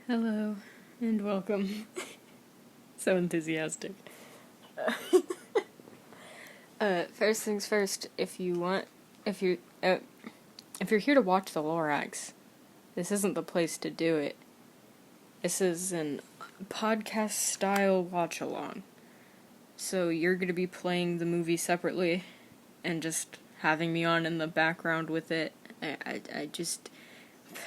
Hello, and welcome. So enthusiastic. First things first, if you're here to watch the Lorax, this isn't the place to do it. This is an podcast-style watch-along. So you're gonna be playing the movie separately, and just having me on in the background with it.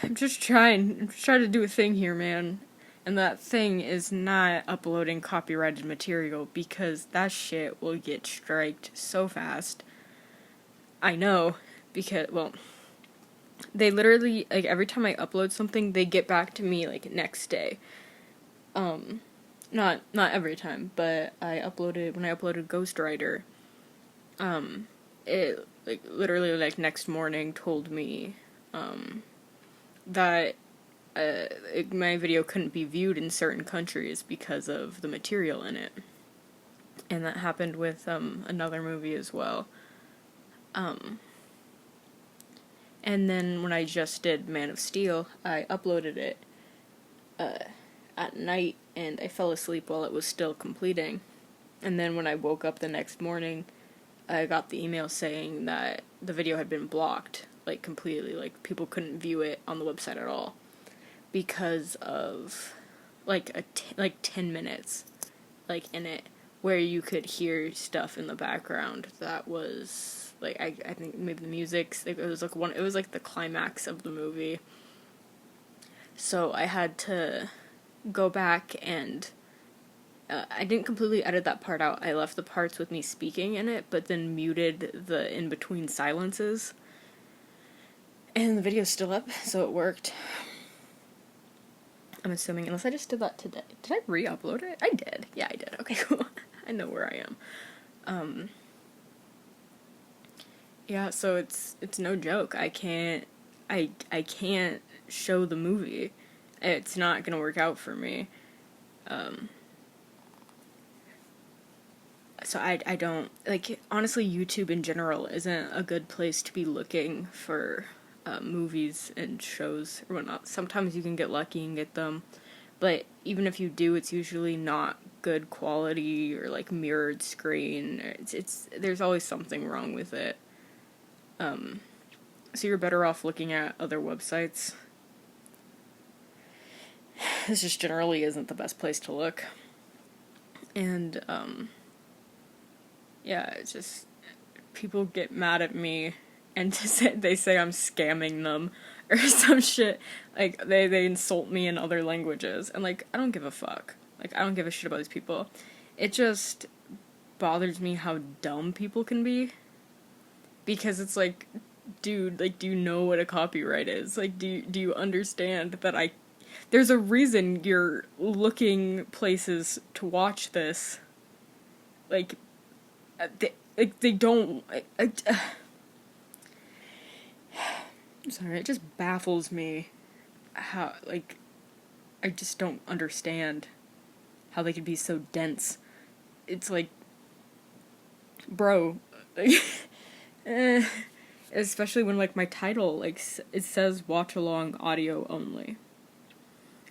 I'm just trying to do a thing here, man. And that thing is not uploading copyrighted material because that shit will get striked so fast. I know, because, well, they literally, like, every time I upload something, they get back to me, like, next day. Not every time, but when I uploaded Ghost Rider, it, like, literally, like, next morning told me, that my video couldn't be viewed in certain countries because of the material in it. And that happened with another movie as well. And then when I just did Man of Steel, I uploaded it at night, and I fell asleep while it was still completing. And then when I woke up the next morning, I got the email saying that the video had been blocked, like, completely. Like, people couldn't view it on the website at all because of, like, 10 minutes, like, in it, where you could hear stuff in the background that was, like, I think maybe the music, it was like the climax of the movie. So I had to go back and I didn't completely edit that part out. I left the parts with me speaking in it, but then muted the in-between silences. And the video's still up, so it worked. I'm assuming, unless I just did that today. Did I re-upload it? I did. Yeah, I did. Okay, cool. I know where I am. Yeah, so it's no joke. I can't show the movie. It's not gonna work out for me. So I don't, like, honestly, YouTube in general isn't a good place to be looking for movies and shows or whatnot. Sometimes you can get lucky and get them, but even if you do, it's usually not good quality or, like, mirrored screen. It's there's always something wrong with it. So you're better off looking at other websites. This just generally isn't the best place to look. And, yeah, it's just, people get mad at me and they say I'm scamming them or some shit. Like, they insult me in other languages. And, like, I don't give a fuck. Like, I don't give a shit about these people. It just bothers me how dumb people can be. Because it's like, dude, like, do you know what a copyright is? Like, do you understand that there's a reason you're looking places to watch this. Like, they don't, I'm sorry, it just baffles me how, like, I just don't understand how they could be so dense. It's like, bro, like, especially when, like, my title, like, it says watch along audio only.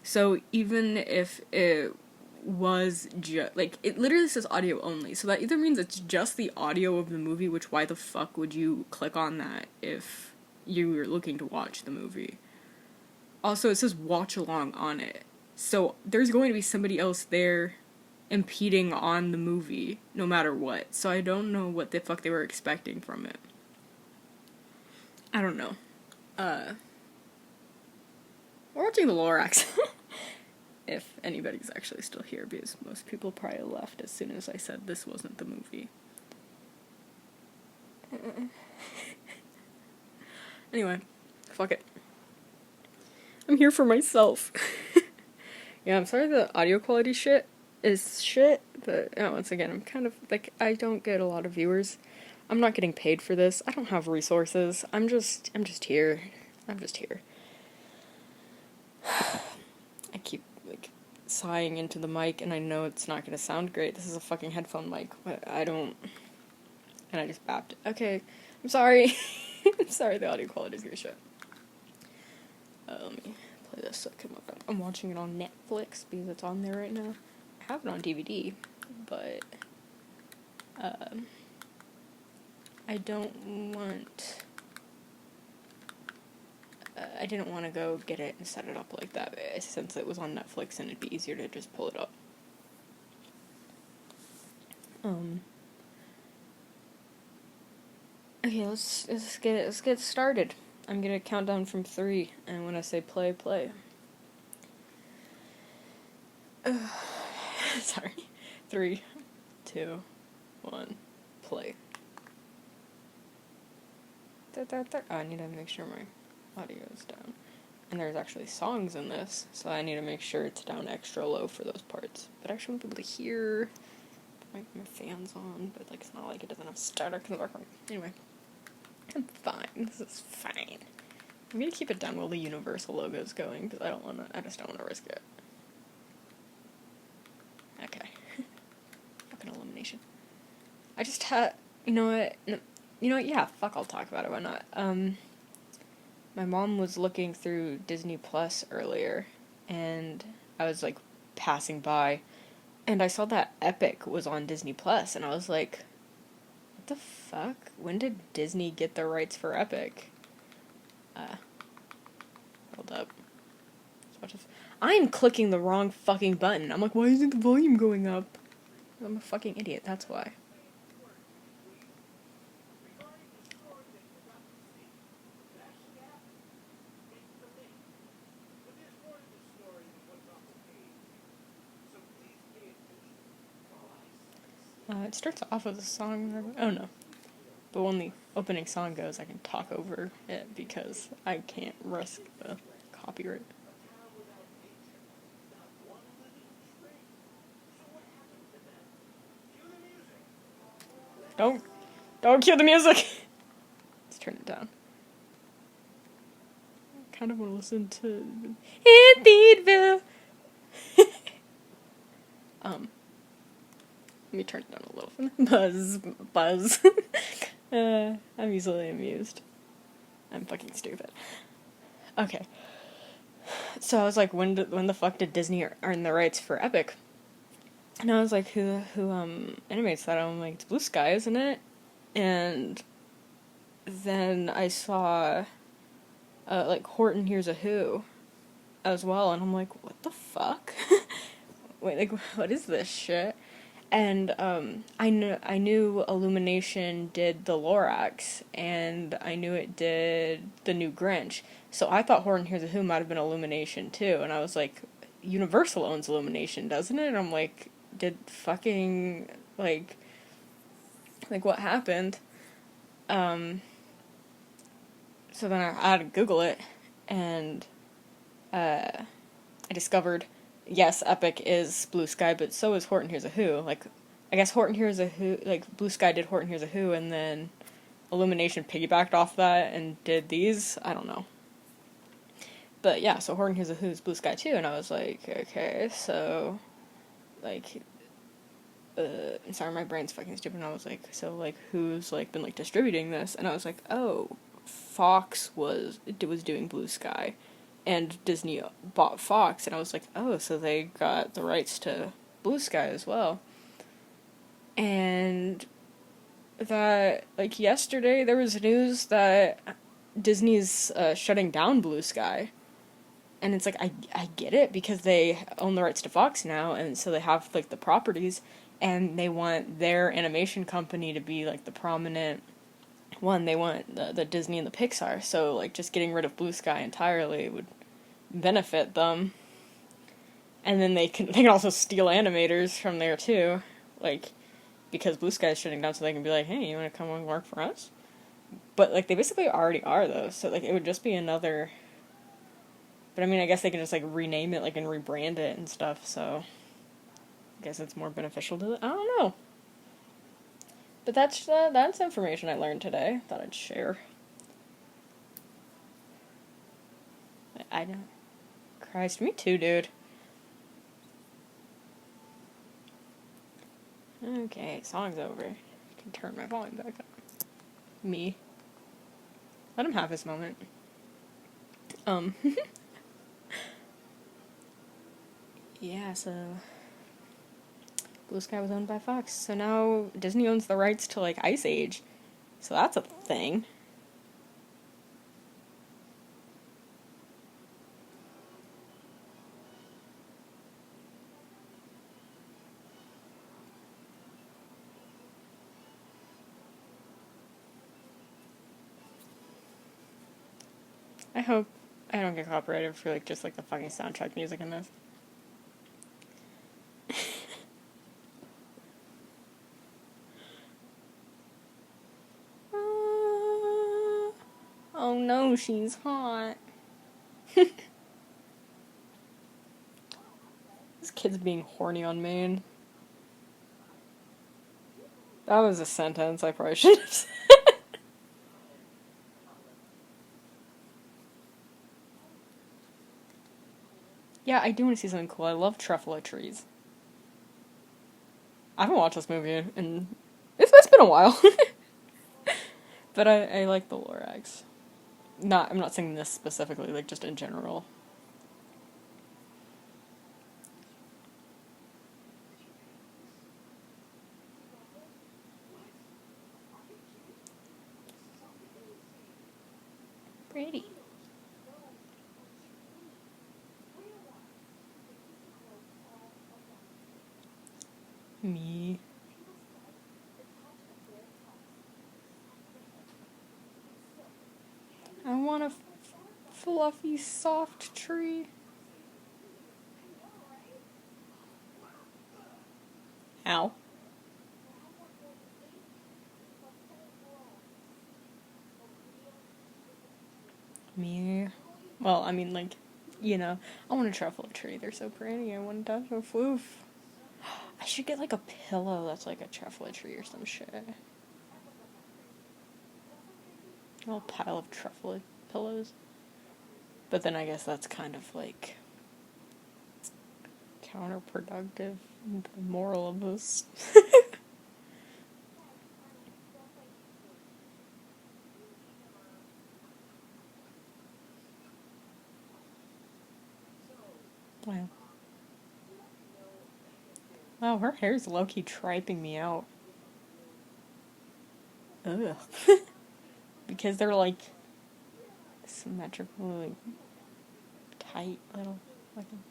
So even if it was like, it literally says audio only, so that either means it's just the audio of the movie, which why the fuck would you click on that if you were looking to watch the movie? Also, it says watch along on it, so there's going to be somebody else there impeding on the movie no matter what, so I don't know what the fuck they were expecting from it. I don't know. We're watching the Lorax. If anybody's actually still here, because most people probably left as soon as I said this wasn't the movie. Anyway, fuck it. I'm here for myself. Yeah, I'm sorry the audio quality is shit, but once again, I'm kind of, like, I don't get a lot of viewers. I'm not getting paid for this. I don't have resources. I'm just here. I'm just here. I keep, like, sighing into the mic, and I know it's not gonna sound great. This is a fucking headphone mic, but I don't, and I just bapped. Okay, I'm sorry. I'm sorry the audio quality is gonna shit. Let me play this that came up. I'm watching it on Netflix because it's on there right now. I have it on DVD, but I don't want. I didn't want to go get it and set it up like that since it was on Netflix and it'd be easier to just pull it up. Okay, let's get started. I'm gonna count down from 3, and when I say play, play. Sorry. 3, 2, 1, play. Oh, I need to make sure my audio is down. And there's actually songs in this, so I need to make sure it's down extra low for those parts. But I actually won't be able to hear my fans on, but like it's not like it doesn't have static in the background. Anyway, I'm fine. This is fine. I'm gonna keep it down while the Universal logo's going because I just don't wanna risk it. Okay. Fucking elimination. I just had, you know what? No, you know what? Yeah, fuck. I'll talk about it. Why not? My mom was looking through Disney Plus earlier, and I was like passing by, and I saw that Epic was on Disney Plus, and I was like, what the fuck? When did Disney get the rights for Epic? Hold up. I'm clicking the wrong fucking button. I'm like, why isn't the volume going up? I'm a fucking idiot, that's why. It starts off with a song. Oh no. But when the opening song goes, I can talk over it because I can't risk the copyright. Don't cue the music! Let's turn it down. I kind of want to listen to Indeedville. Let me turn it down a little. Buzz. I'm easily amused. I'm fucking stupid. Okay. So I was like, when the fuck did Disney earn the rights for Epic? And I was like, who animates that? I'm like, it's Blue Sky, isn't it? And then I saw, like, Horton Hears a Who as well, and I'm like, what the fuck? Wait, like, what is this shit? And I knew Illumination did the Lorax, and I knew it did the new Grinch. So I thought Horton Hears a Who might have been Illumination too, and I was like, Universal owns Illumination, doesn't it? And I'm like, did fucking like what happened? So then I had to Google it, and I discovered. Yes, Epic is Blue Sky, but so is Horton Hears a Who. Like, I guess Horton Hears a Who, like, Blue Sky did Horton Hears a Who, and then Illumination piggybacked off that and did these. I don't know. But yeah, so Horton Hears a Who is Blue Sky too, and I was like, okay, so, like, sorry, my brain's fucking stupid, and I was like, so, like, who's, like, been, like, distributing this? And I was like, oh, Fox was doing Blue Sky. And Disney bought Fox, and I was like, oh, so they got the rights to Blue Sky as well. And that, like, yesterday there was news that Disney's shutting down Blue Sky. And it's like, I get it, because they own the rights to Fox now, and so they have, like, the properties, and they want their animation company to be, like, the prominent one. They want the Disney and the Pixar, so, like, just getting rid of Blue Sky entirely would benefit them. And then they can also steal animators from there too, like, because Blue Sky is shutting down, so they can be like, hey, you want to come and work for us? But, like, they basically already are, though, so, like, it would just be another, but I mean, I guess they can just, like, rename it, like, and rebrand it and stuff, so I guess it's more beneficial to I don't know. But that's information I learned today. Thought I'd share. I know. Christ, me too, dude. Okay, song's over. I can turn my volume back up. Me. Let him have his moment. Yeah, so Blue Sky was owned by Fox. So now Disney owns the rights to, like, Ice Age. So that's a thing. I hope I don't get copyrighted for, like, just, like, the fucking soundtrack music in this. Oh no, she's hot. This kid's being horny on Maine. That was a sentence I probably should have said. Yeah, I do want to see something cool. I love truffalo trees. I haven't watched this movie and it's been a while. But I like the Lorax. I'm not saying this specifically, like just in general. Pretty. Me. I want a fluffy, soft tree. Ow. Me. Well, I mean, like, I want a truffle tree. They're so pretty. I want to touch a floof. I should get, like, a pillow that's, like, a truffle tree or some shit. A little pile of truffle pillows. But then I guess that's kind of, like, counterproductive. The moral of this. Wow. Wow, her hair's low-key triping me out. Ugh. Because they're, like, symmetrically tight little fucking...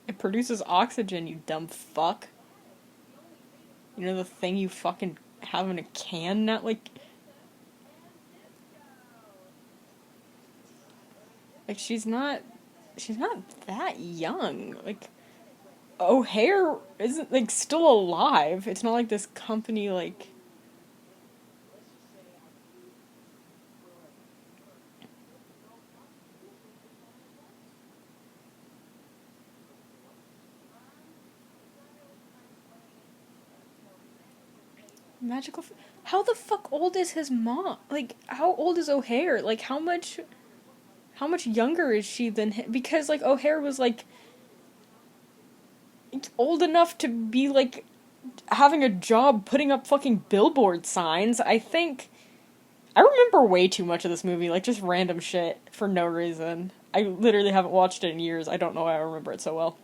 It produces oxygen, you dumb fuck. You know the thing you fucking have in a can now? Like, she's not that young. Like, O'Hare isn't, like, still alive. It's not like this company, like... Magical... How the fuck old is his mom? Like, how old is O'Hare? Like, how much younger is she than him? Because, like, O'Hare was, like, old enough to be, like, having a job putting up fucking billboard signs. I remember way too much of this movie, like, just random shit for no reason. I literally haven't watched it in years. I don't know why I remember it so well.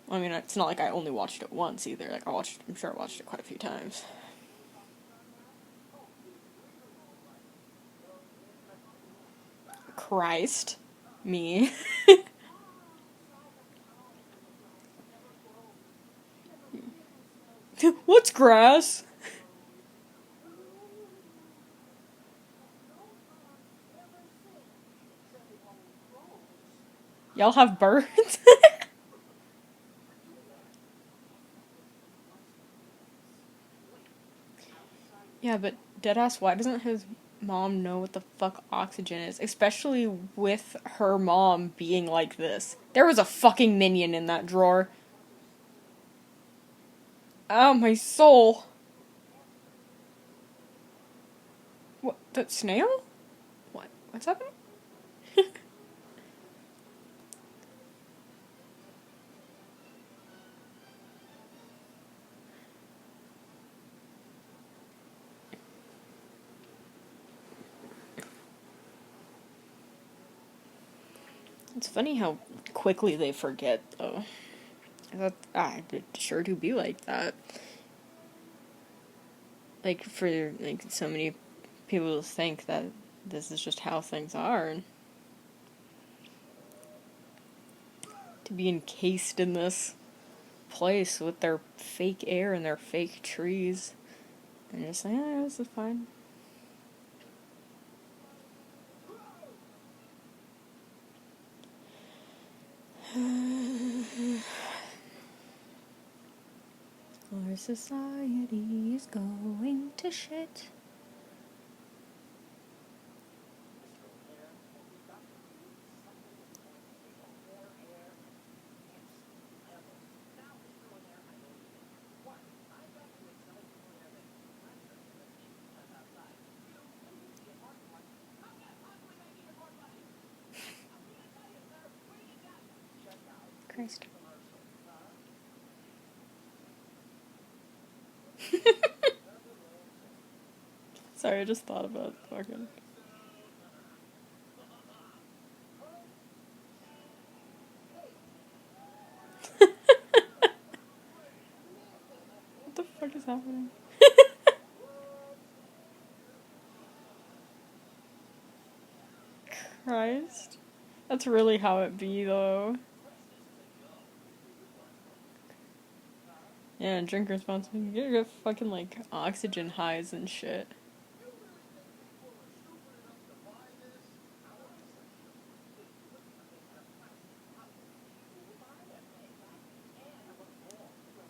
I mean, it's not like I only watched it once either. Like, I'm sure I watched it quite a few times. Christ. Me. What's grass? Y'all have birds? Yeah, but deadass, why doesn't his mom know what the fuck oxygen is? Especially with her mom being like this. There was a fucking minion in that drawer. Oh, my soul. What? That snail? What? What's happening? It's funny how quickly they forget, though. It sure do be like that. Like, for, like, so many people think that this is just how things are. And to be encased in this place with their fake air and their fake trees. And just like, yeah, this is fine. Our society is going to shit. Christ. Sorry, I just thought about fucking. What the fuck is happening? Christ. That's really how it be, though. Yeah, drink responsibly. You get fucking, like, oxygen highs and shit.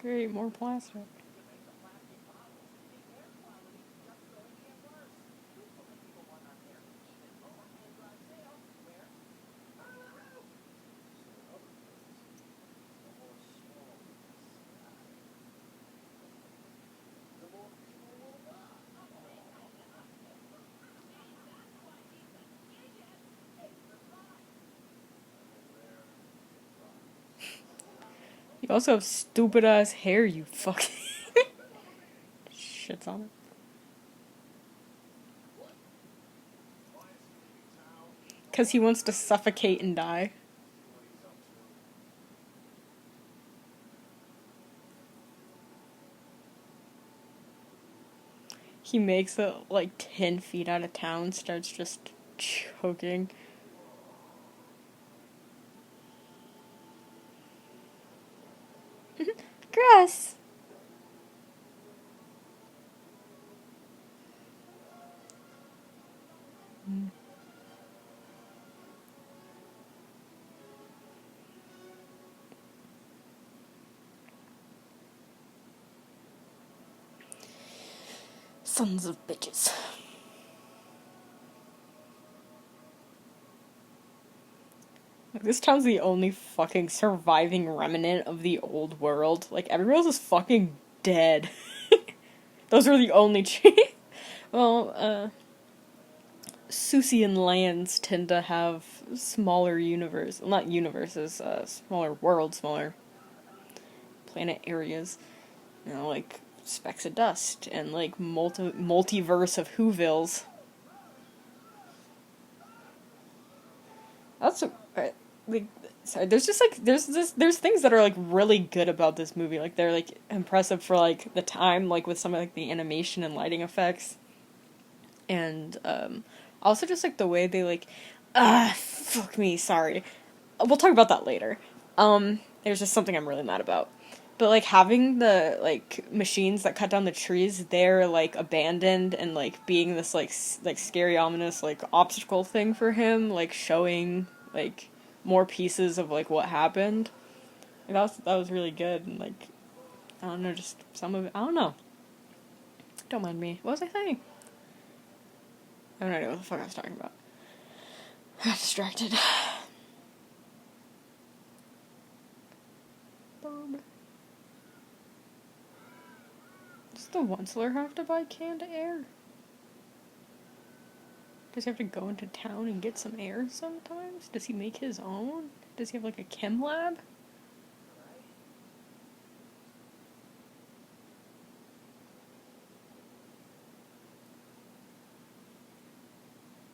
Great, more plastic. You also have stupid ass hair, you fucking. Shit's on it. Because he wants to suffocate and die. He makes it like 10 feet out of town, starts just choking. Grass! Sons of bitches. Like, this town's the only fucking surviving remnant of the old world. Like, everyone else is fucking dead. Those were the only well, Susian lands tend to have smaller not universes, smaller worlds, smaller planet areas. You know, like specks of dust and like multiverse of Whovilles. That's like sorry. There's just like there's things that are like really good about this movie. Like they're like impressive for like the time, like with some of like the animation and lighting effects, and also just like the way they like fuck me. Sorry, we'll talk about that later. There's just something I'm really mad about. But like having the like machines that cut down the trees, they're like abandoned and like being this like scary ominous like obstacle thing for him, like showing like more pieces of like what happened. Like, that was really good and like I don't know, just some of it. I don't know. Don't mind me. What was I saying? I have no idea what the fuck I was talking about. I got distracted. Does the Onceler have to buy canned air? Does he have to go into town and get some air sometimes? Does he make his own? Does he have like a chem lab?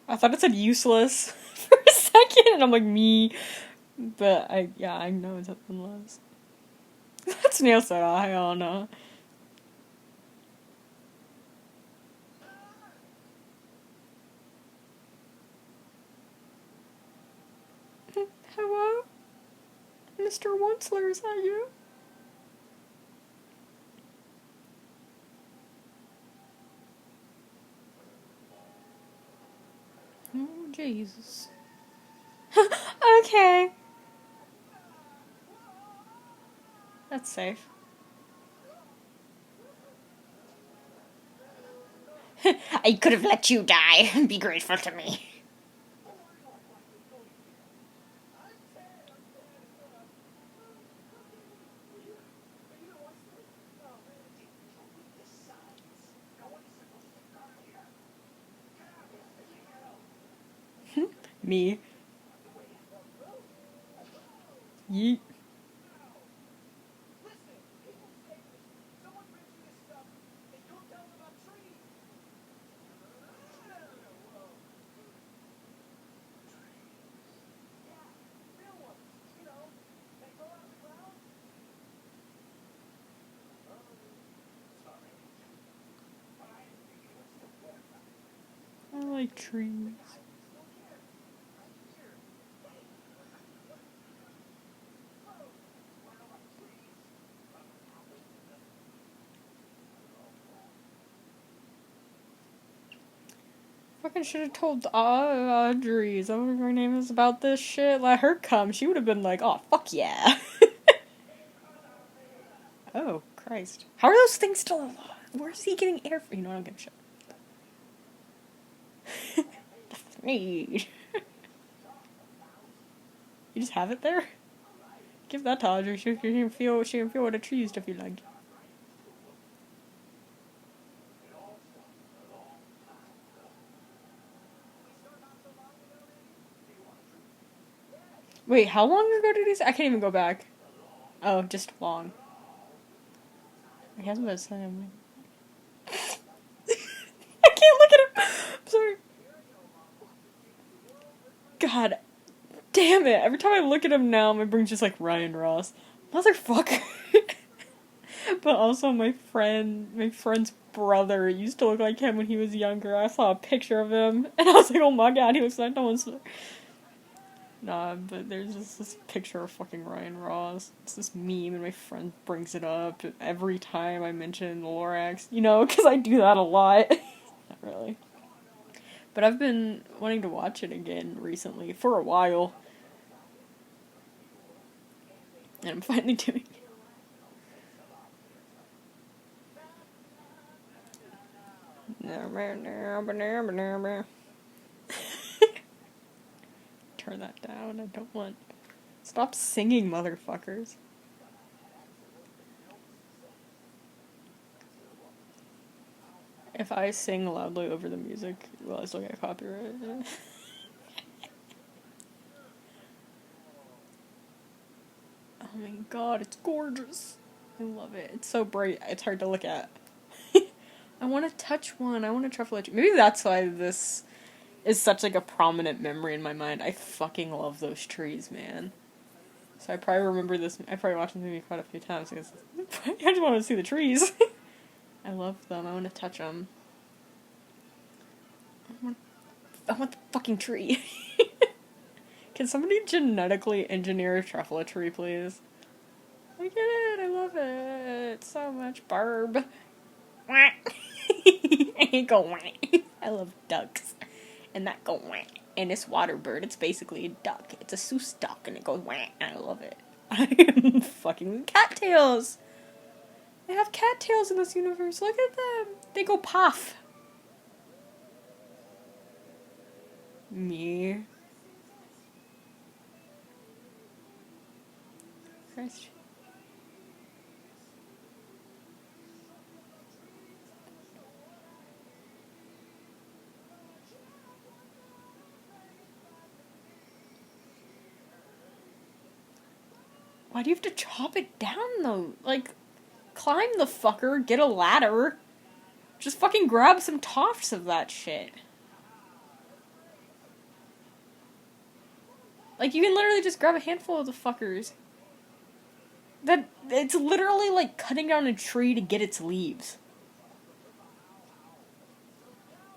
I thought it said useless for a second. can't. And I'm like, me. But I know it's up unless. That snail said, I don't know. Hello? Mr. Wunzler, is that you? Oh, Jesus. Okay. That's safe. I could have let you die. Be grateful to me. Me. Yeet. I like trees. Fucking should have told Audrey, is that what her name is, about this shit? Let her come. She would have been like, oh, fuck yeah. Oh, Christ. How are those things still alive? Where's he getting air from? You know, I don't give a shit. Need. You just have it there? Give that to Audrey. She can feel what a tree used to feel like. Wait, how long ago did he say? I can't even go back. Oh, just long. I guess I'm gonna say him. I can't look at him. I'm sorry. God damn it. Every time I look at him now, my brain's just like Ryan Ross. Motherfucker. But also my friend's brother used to look like him when he was younger. I saw a picture of him, and I was like, oh my god, he looks like no one's... Nah, but there's just this picture of fucking Ryan Ross. It's this meme, and my friend brings it up every time I mention Lorax. You know, because I do that a lot. Not really. But I've been wanting to watch it again recently, for a while. And I'm finally doing it. Turn that down, I don't want... Stop singing, motherfuckers. If I sing loudly over the music, will I still get copyrighted? Oh my god, it's gorgeous. I love it. It's so bright, it's hard to look at. I want to touch one. I want to truffle it. Maybe that's why this is such like a prominent memory in my mind. I fucking love those trees, man. So I probably remember this. I probably watched this movie quite a few times because I just want to see the trees. I love them. I want to touch them. I want the fucking tree. Can somebody genetically engineer a truffle tree, please? I get it. I love it so much. Barb. I go whack. I love ducks. And that go whack. And this water bird, it's basically a duck. It's a Seuss duck, and it goes whack, and I love it. I am fucking cattails. They have cattails in this universe. Look at them. They go puff. Me. Christ. Why do you have to chop it down, though? Like, climb the fucker, get a ladder. Just fucking grab some tofts of that shit. Like, you can literally just grab a handful of the fuckers. It's literally like cutting down a tree to get its leaves.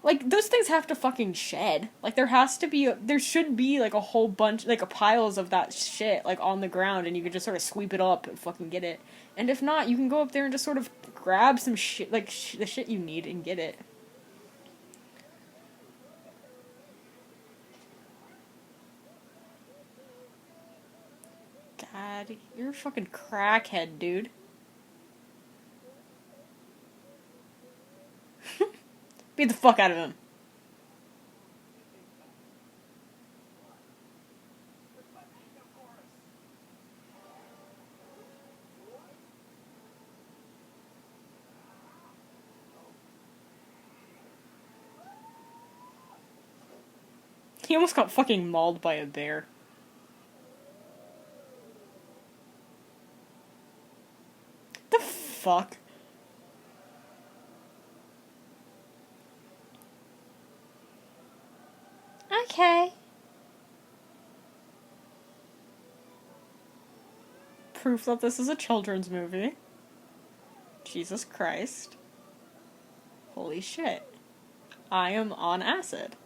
Like, those things have to fucking shed. Like, there should be, like, a whole bunch, like, a piles of that shit, like, on the ground, and you can just sort of sweep it up and fucking get it. And if not, you can go up there and just sort of grab some shit, like, the shit you need and get it. God, you're a fucking crackhead, dude. Beat the fuck out of him. He almost got fucking mauled by a bear. The fuck? Okay. Proof that this is a children's movie. Jesus Christ. Holy shit. I am on acid.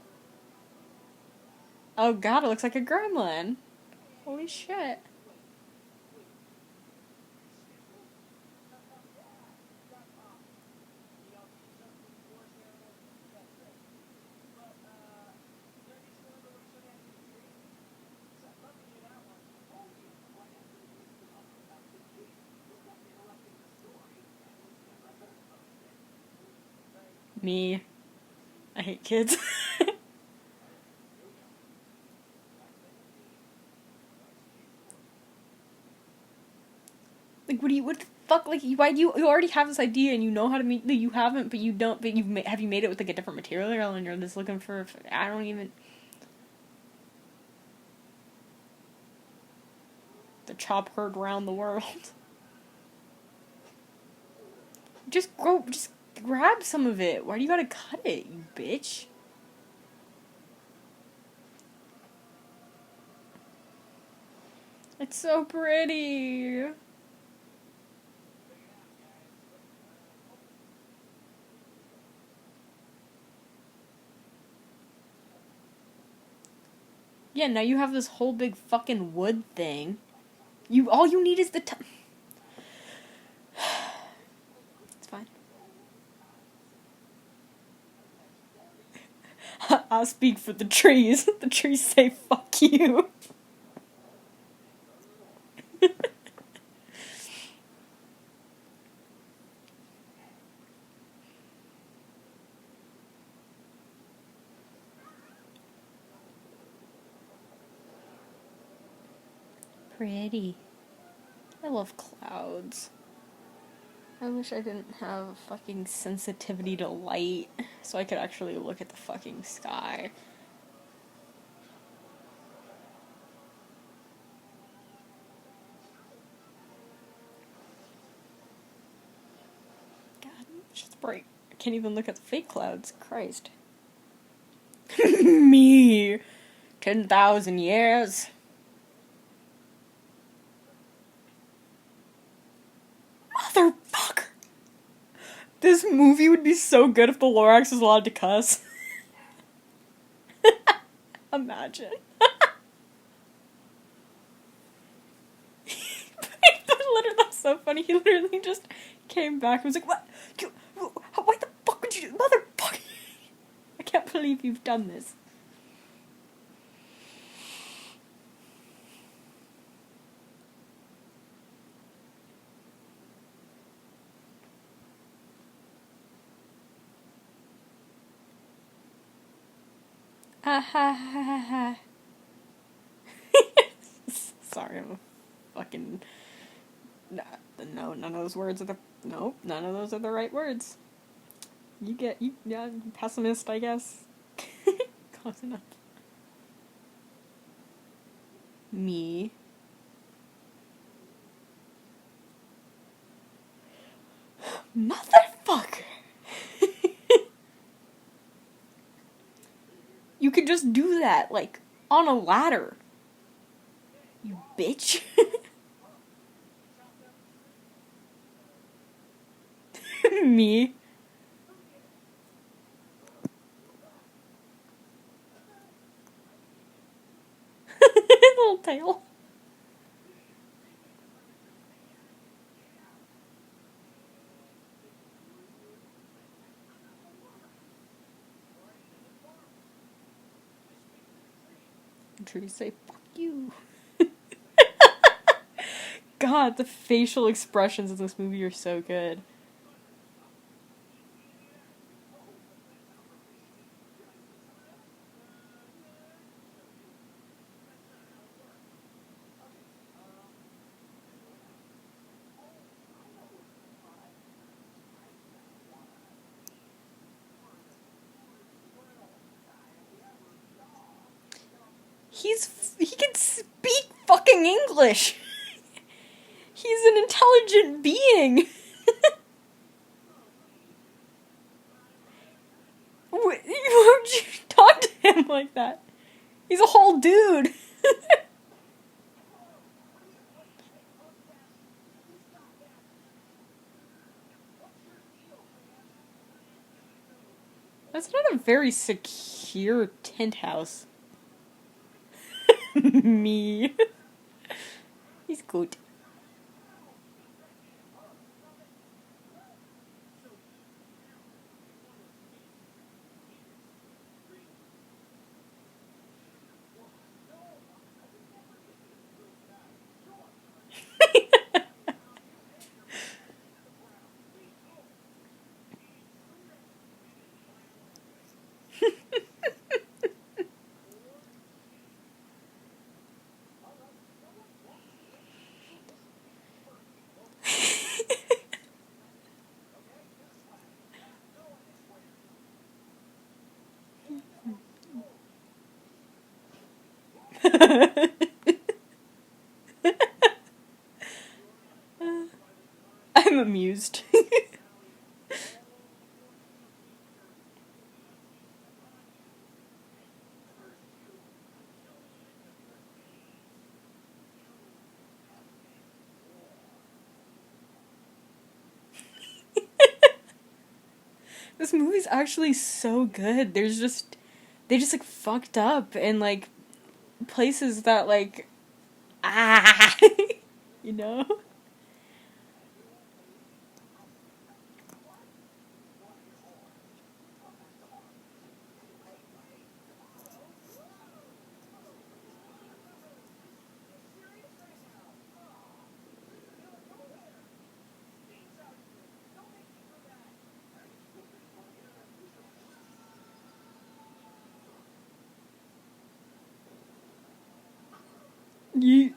Oh god, it looks like a gremlin. Holy shit. Me. I hate kids. Like, what the fuck, like, why do you already have this idea and you know how to make, you haven't, but you don't, but have you made it with, like, a different material and you're just looking for, I don't even, the chop heard round the world. Just grab some of it. Why do you gotta cut it, you bitch? It's so pretty. Yeah, now you have this whole big fucking wood thing. All you need is the It's fine. I'll speak for the trees. The trees say fuck you. Pretty. I love clouds. I wish I didn't have fucking sensitivity to light so I could actually look at the fucking sky. God, it's just bright. I can't even look at the fake clouds. Christ. Me. 10,000 years. Motherfucker! This movie would be so good if the Lorax was allowed to cuss. Imagine. Literally, that's so funny. He literally just came back and was like, "What? Why the fuck would you do, motherfucker? I can't believe you've done this." Ha ha ha ha ha. Sorry, I'm a fucking... No, none of those words are the... Nope, none of those are the right words. Yeah, pessimist, I guess. Close enough. Me. Motherfucker! You could just do that, like, on a ladder. bitch. Me. Little tail. I'm sure you say, fuck you. God, the facial expressions in this movie are so good. He can speak fucking English. He's an intelligent being. Why would you talk to him like that? He's a whole dude. That's not a very secure tent house. Me. He's good. I'm amused. This movie's actually so good. They just like fucked up in like places that like ah you know? You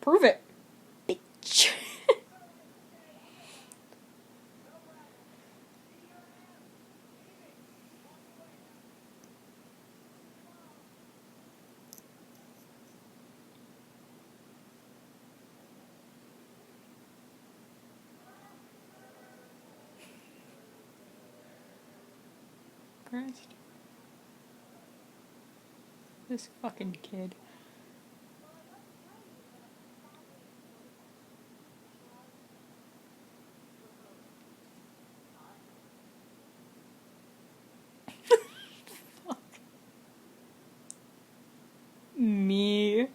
prove it, bitch. Christ. This fucking kid. Me.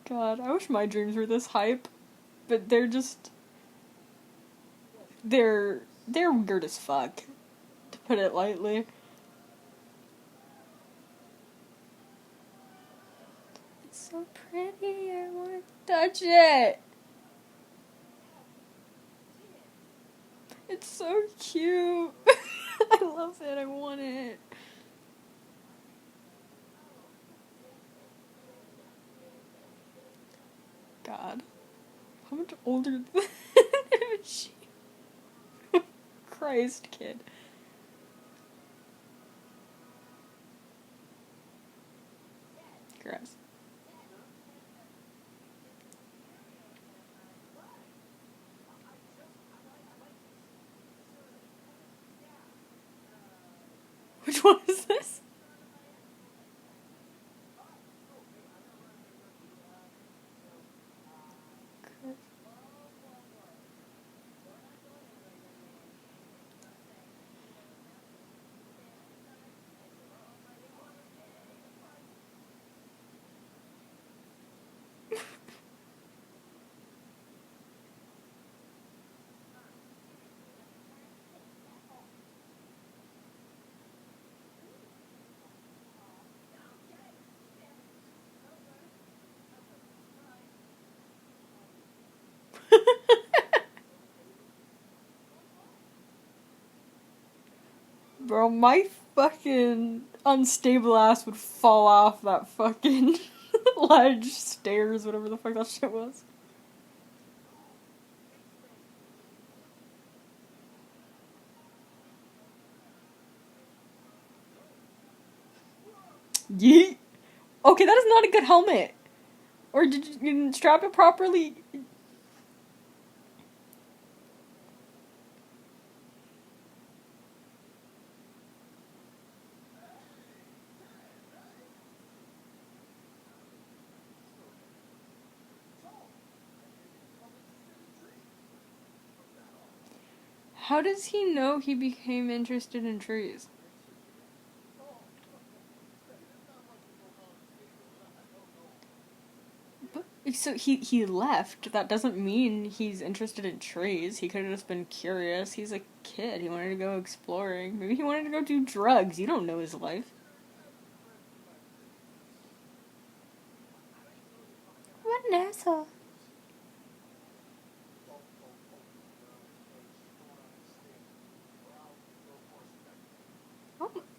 God, I wish my dreams were this hype. But they're weird as fuck, to put it lightly. It's so pretty, I wanna touch it. It's so cute. I love it, I want it. God. How much older than she? Christ, kid. Gross. Which one is this? Bro, my fucking unstable ass would fall off that fucking ledge, stairs, whatever the fuck that shit was. Yeet. Okay, that is not a good helmet. Or did you didn't strap it properly? How does he know he became interested in trees? But, so he left. That doesn't mean he's interested in trees. He could have just been curious. He's a kid. He wanted to go exploring. Maybe he wanted to go do drugs. You don't know his life. What an asshole.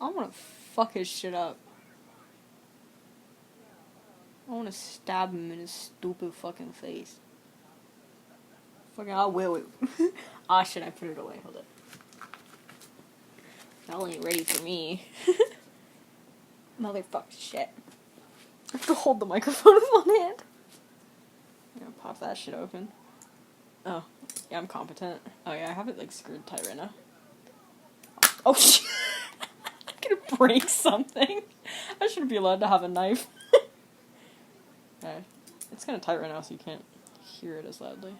I want to fuck his shit up. I want to stab him in his stupid fucking face. Fucking, I will. Ah, shit, I put it away. Hold it. Y'all ain't ready for me. Motherfucker shit. I have to hold the microphone with one hand. I'm gonna pop that shit open. Oh, yeah, I'm competent. Oh, yeah, I have it, like, screwed tight right now. Oh, shit. I'm gonna break something. I shouldn't be allowed to have a knife. Okay. It's kind of tight right now, so you can't hear it as loudly.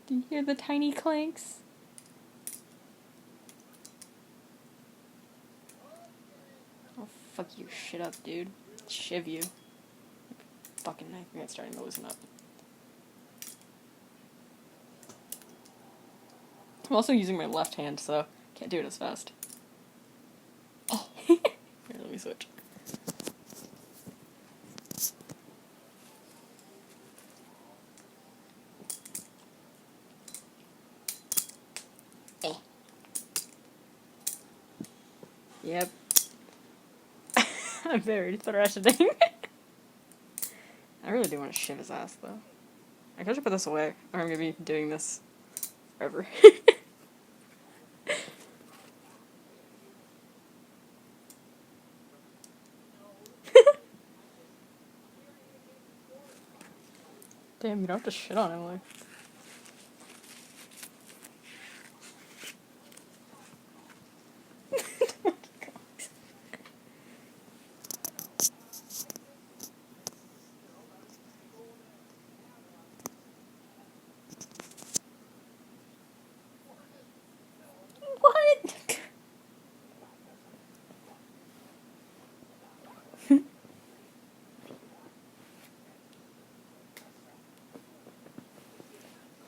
Do you hear the tiny clanks? I'll fuck your shit up, dude. Shiv you. Fucking knife. It's starting to loosen up. I'm also using my left hand, so can't do it as fast. Oh. Here, let me switch. Yep. I'm very threatening. I really do want to shiv his ass, though. I could just put this away, or I'm gonna be doing this forever. Damn, you don't have to shit on him, like. What?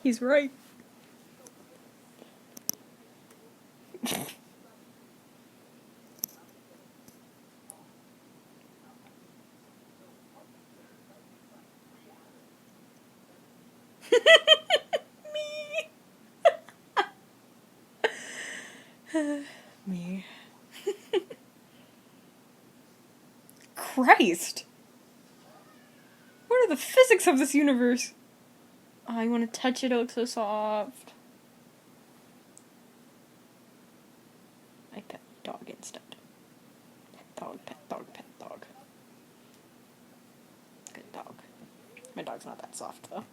He's right. Me. Christ! What are the physics of this universe? Oh, I want to touch it, it looks so soft. I pet dog instead. Pet dog, pet dog, pet dog. Good dog. My dog's not that soft, though.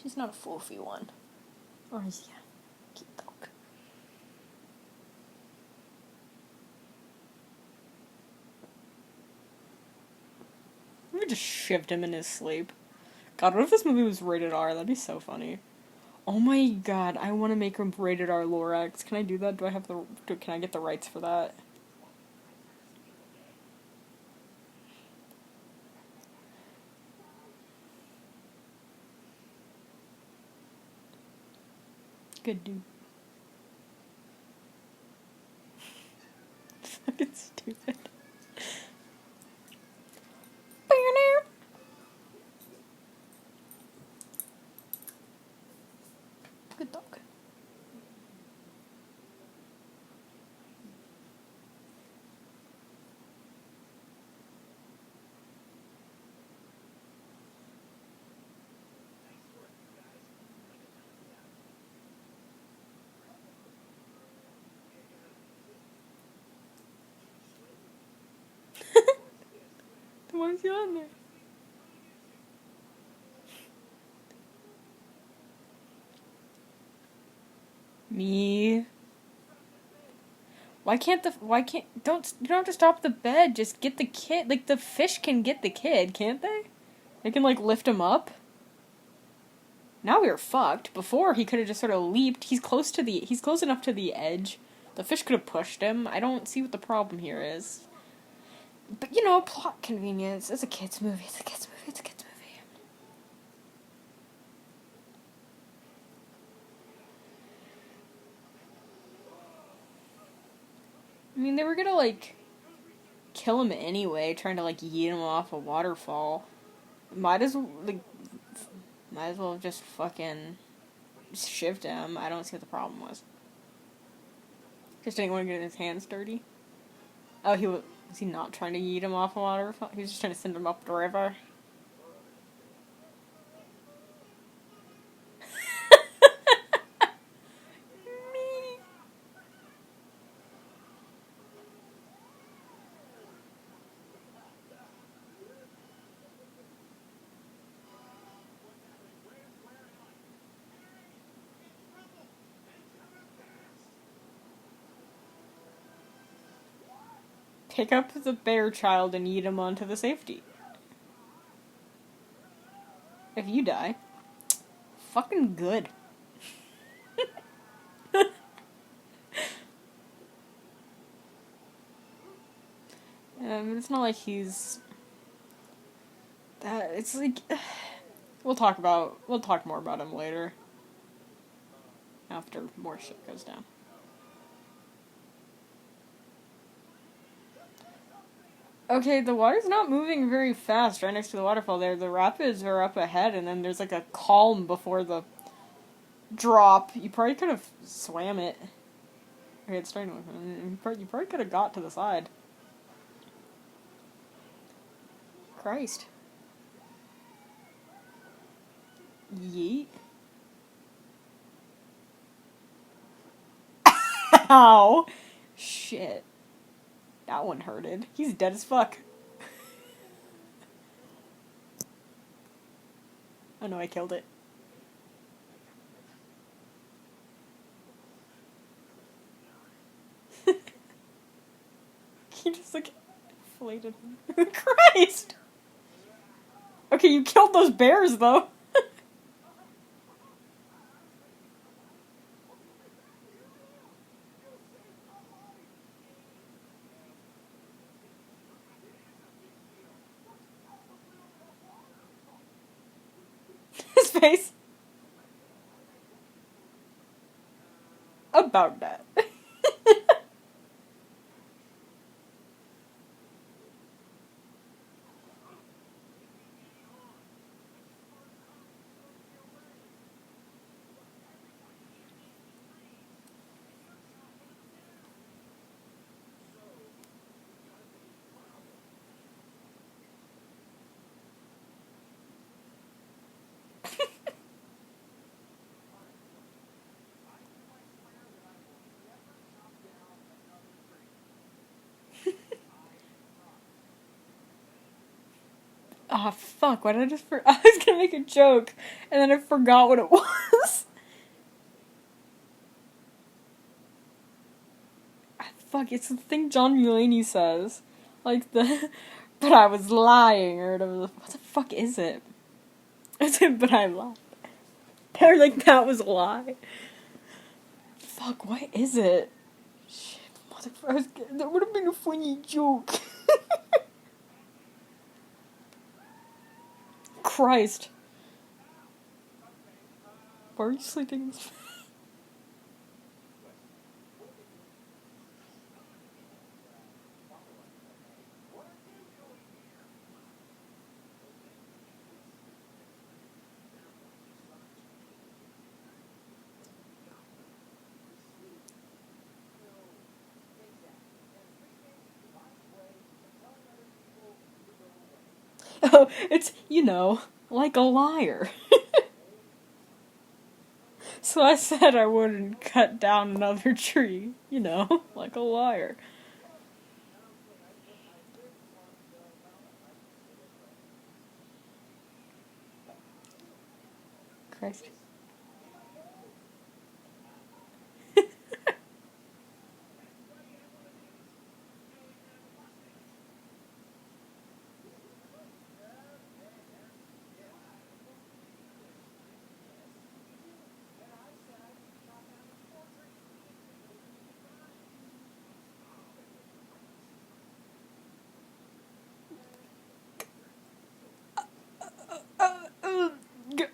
She's not a fluffy one. Or is she? just shoved him in his sleep. God, what if this movie was rated R? That'd be so funny. Oh my god, I want to make him rated R Lorax. Can I do that? Can I get the rights for that? Good dude. Fucking stupid. Good dog. Why is he on there? Me. Why can't, you don't have to stop the bed, just get the kid, like, the fish can get the kid, can't they? They can, like, lift him up. Now we are fucked. Before, he could have just sort of leaped. He's close enough to the edge. The fish could have pushed him. I don't see what the problem here is. But, you know, plot convenience. It's a kid's movie. It's a kid's movie. It's a kid's movie. I mean, they were gonna, like, kill him anyway, trying to, like, yeet him off a waterfall. Might as well have just fucking shivved him. I don't see what the problem was. Just didn't want to get his hands dirty. Oh, was he not trying to yeet him off a waterfall? He was just trying to send him up the river. Pick up the bear child and yeet him onto the safety. If you die, fucking good. It's not like he's. It's like we'll talk more about him later. After more shit goes down. Okay, the water's not moving very fast right next to the waterfall there. The rapids are up ahead, and then there's like a calm before the drop. You probably could have swam it. Okay, it's starting to look. You probably could have got to the side. Christ. Yeet. Ow! Shit. That one hurted. He's dead as fuck. Oh no, I killed it. He just like inflated him. Christ! Okay, you killed those bears though. His face. About that. Oh, fuck, why did I I was gonna make a joke, and then I forgot what it was. Fuck, it's the thing John Mulaney says. Like, But I was lying, or whatever. What the fuck is it? I said, but I lied. They're like, that was a lie. Fuck, what is it? Shit, motherfucker, that would have been a funny joke. Christ. Why are you sleeping? Oh, it's, like a liar. So I said I wouldn't cut down another tree, like a liar. Christ.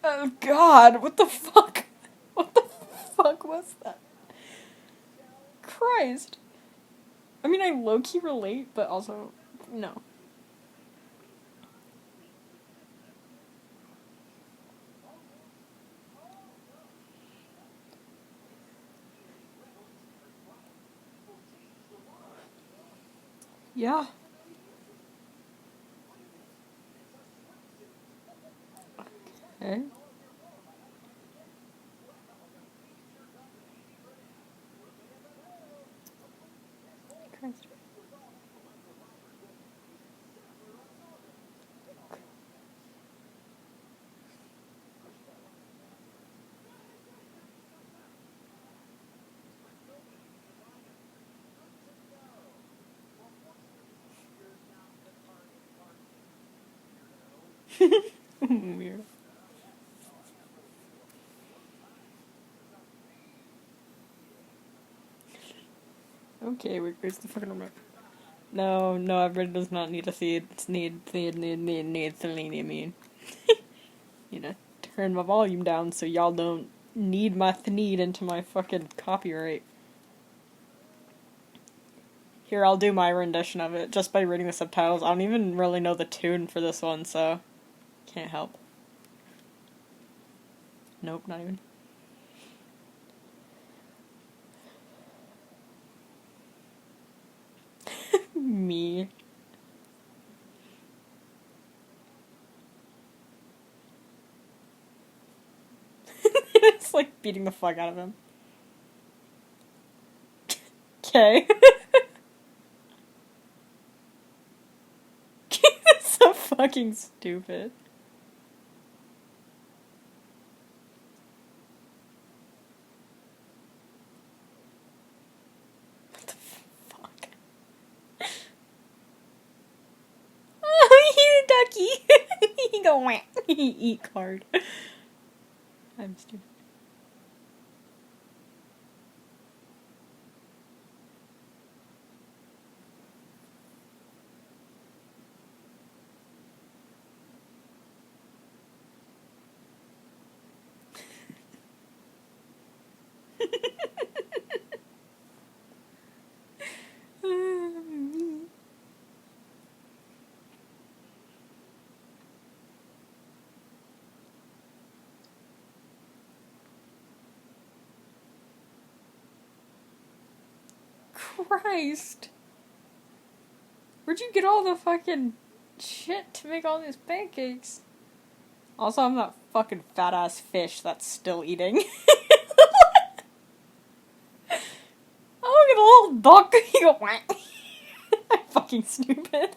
Oh God, what the fuck? What the fuck was that? Christ. I mean, I low-key relate, but also, no. Yeah. Okay. Christ. Weird. Okay, where's the fucking remote? No, everybody does not need a seed. It's need selenium. Turn my volume down so y'all don't need my need into my fucking copyright. Here, I'll do my rendition of it just by reading the subtitles. I don't even really know the tune for this one, so can't help. Nope, not even. Me. It's like beating the fuck out of him. Okay. It's so fucking stupid. What the fuck? Oh, he's a ducky. He go whack. He eat card. I'm stupid. Christ. Where'd you get all the fucking shit to make all these pancakes? Also, I'm that fucking fat ass fish that's still eating. Oh, look at a little duck. You go whack. I'm fucking stupid.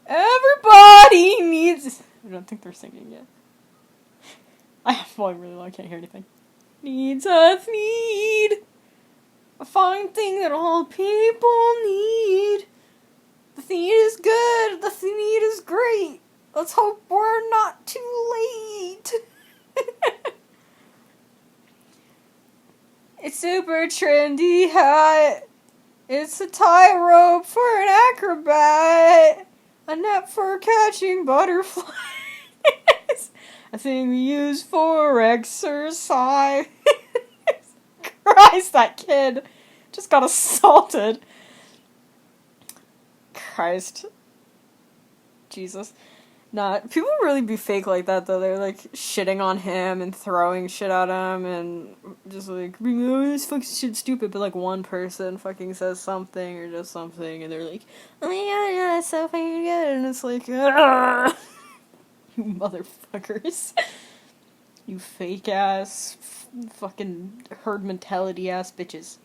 Everybody needs. I don't think they're singing yet. I have volume really low. I can't hear anything. Needs a need. A fine thing that all people need. The need is good. The need is great. Let's hope we're not too late. It's super trendy hot. It's a tightrope for an acrobat. A net for catching butterflies. A thing we use for exercise. Christ, that kid just got assaulted. Christ. Jesus. Nah, people really be fake like that, though. They're, like, shitting on him and throwing shit at him and just, like, oh, this fucking shit's stupid, but, like, one person fucking says something or does something, and they're like, oh my god, yeah, that's so fucking good, and it's like, ah! You motherfuckers. You fake-ass, fucking herd mentality-ass bitches.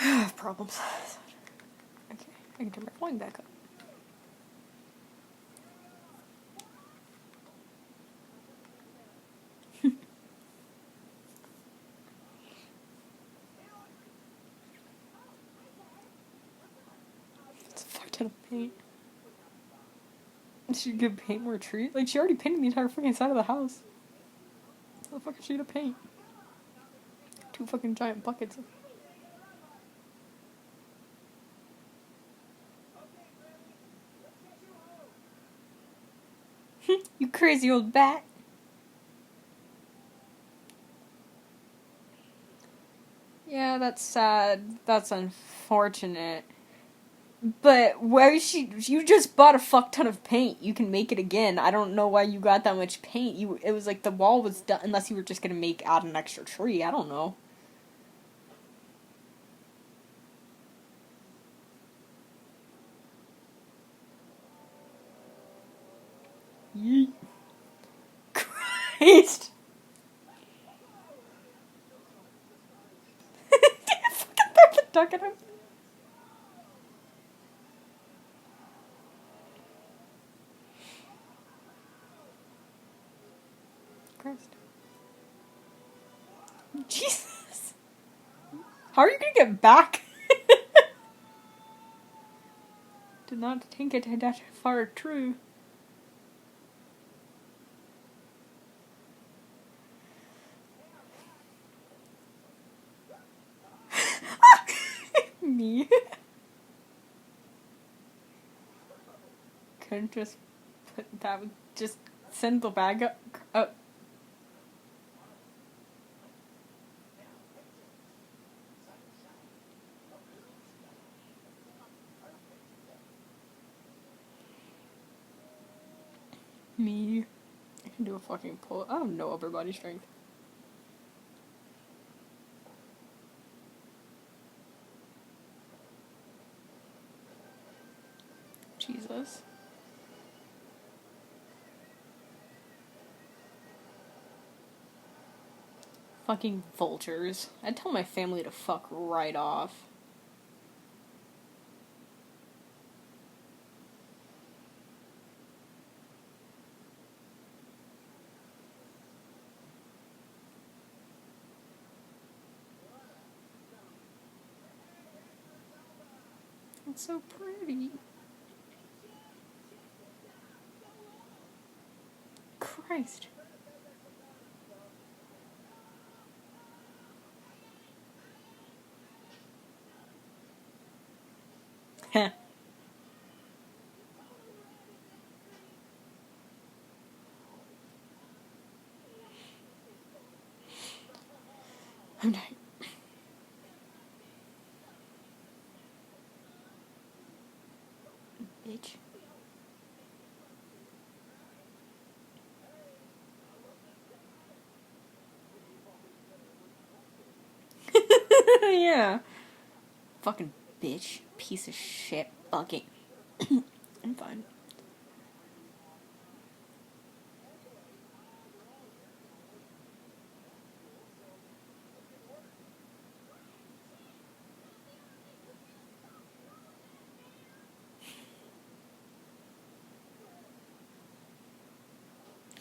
I have problems. Okay, I can turn my volume back up. It's a fuck ton of paint. She could paint more trees. Like, she already painted the entire fucking side of the house. How the fuck is she gonna paint? 2 fucking giant buckets. You crazy old bat. Yeah, that's sad. That's unfortunate. But you just bought a fuck ton of paint. You can make it again. I don't know why you got that much paint. It was like the wall was done, unless you were just gonna add an extra tree. I don't know. Yeet. Christ. Fucking throw the duck at him. Christ. Jesus. How are you gonna get back? Did not think it had that far true. Me. Couldn't just put that. Just send the bag up. Me. I can do a fucking pull. I have no upper body strength. Jesus. Fucking vultures. I'd tell my family to fuck right off. It's so pretty. Christ. Heh. I'm dying. Bitch. Yeah. Fucking bitch. Piece of shit. Fucking. I'm fine.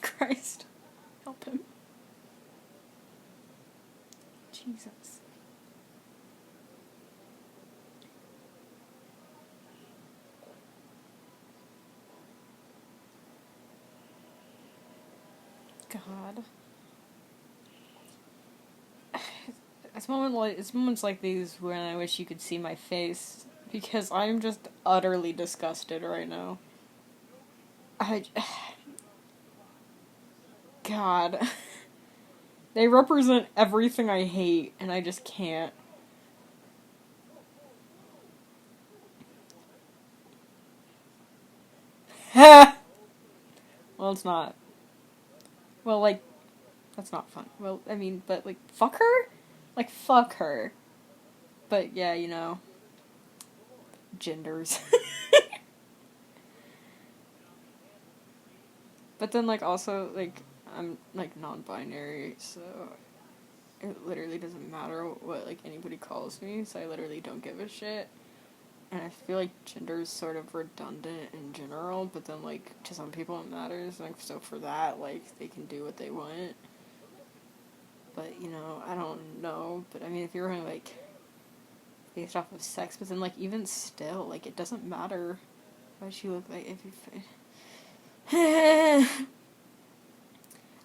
Christ. Help him. Jesus. God. It's moments like these when I wish you could see my face, because I'm just utterly disgusted right now. I... God. They represent everything I hate, and I just can't. Ha! Well, it's not. Well, like, that's not fun. Well, I mean, but, like, fuck her? Like, fuck her. But, yeah, you know. Genders. But then, like, also, like, I'm, like, non-binary, so it literally doesn't matter what, like, anybody calls me, so I literally don't give a shit. And I feel like gender is sort of redundant in general, but then, like, to some people it matters, like, so for that, like, they can do what they want. But, you know, I don't know, but I mean, if you're gonna, like, based off of sex, but then, like, even still, like, it doesn't matter what you look like if you...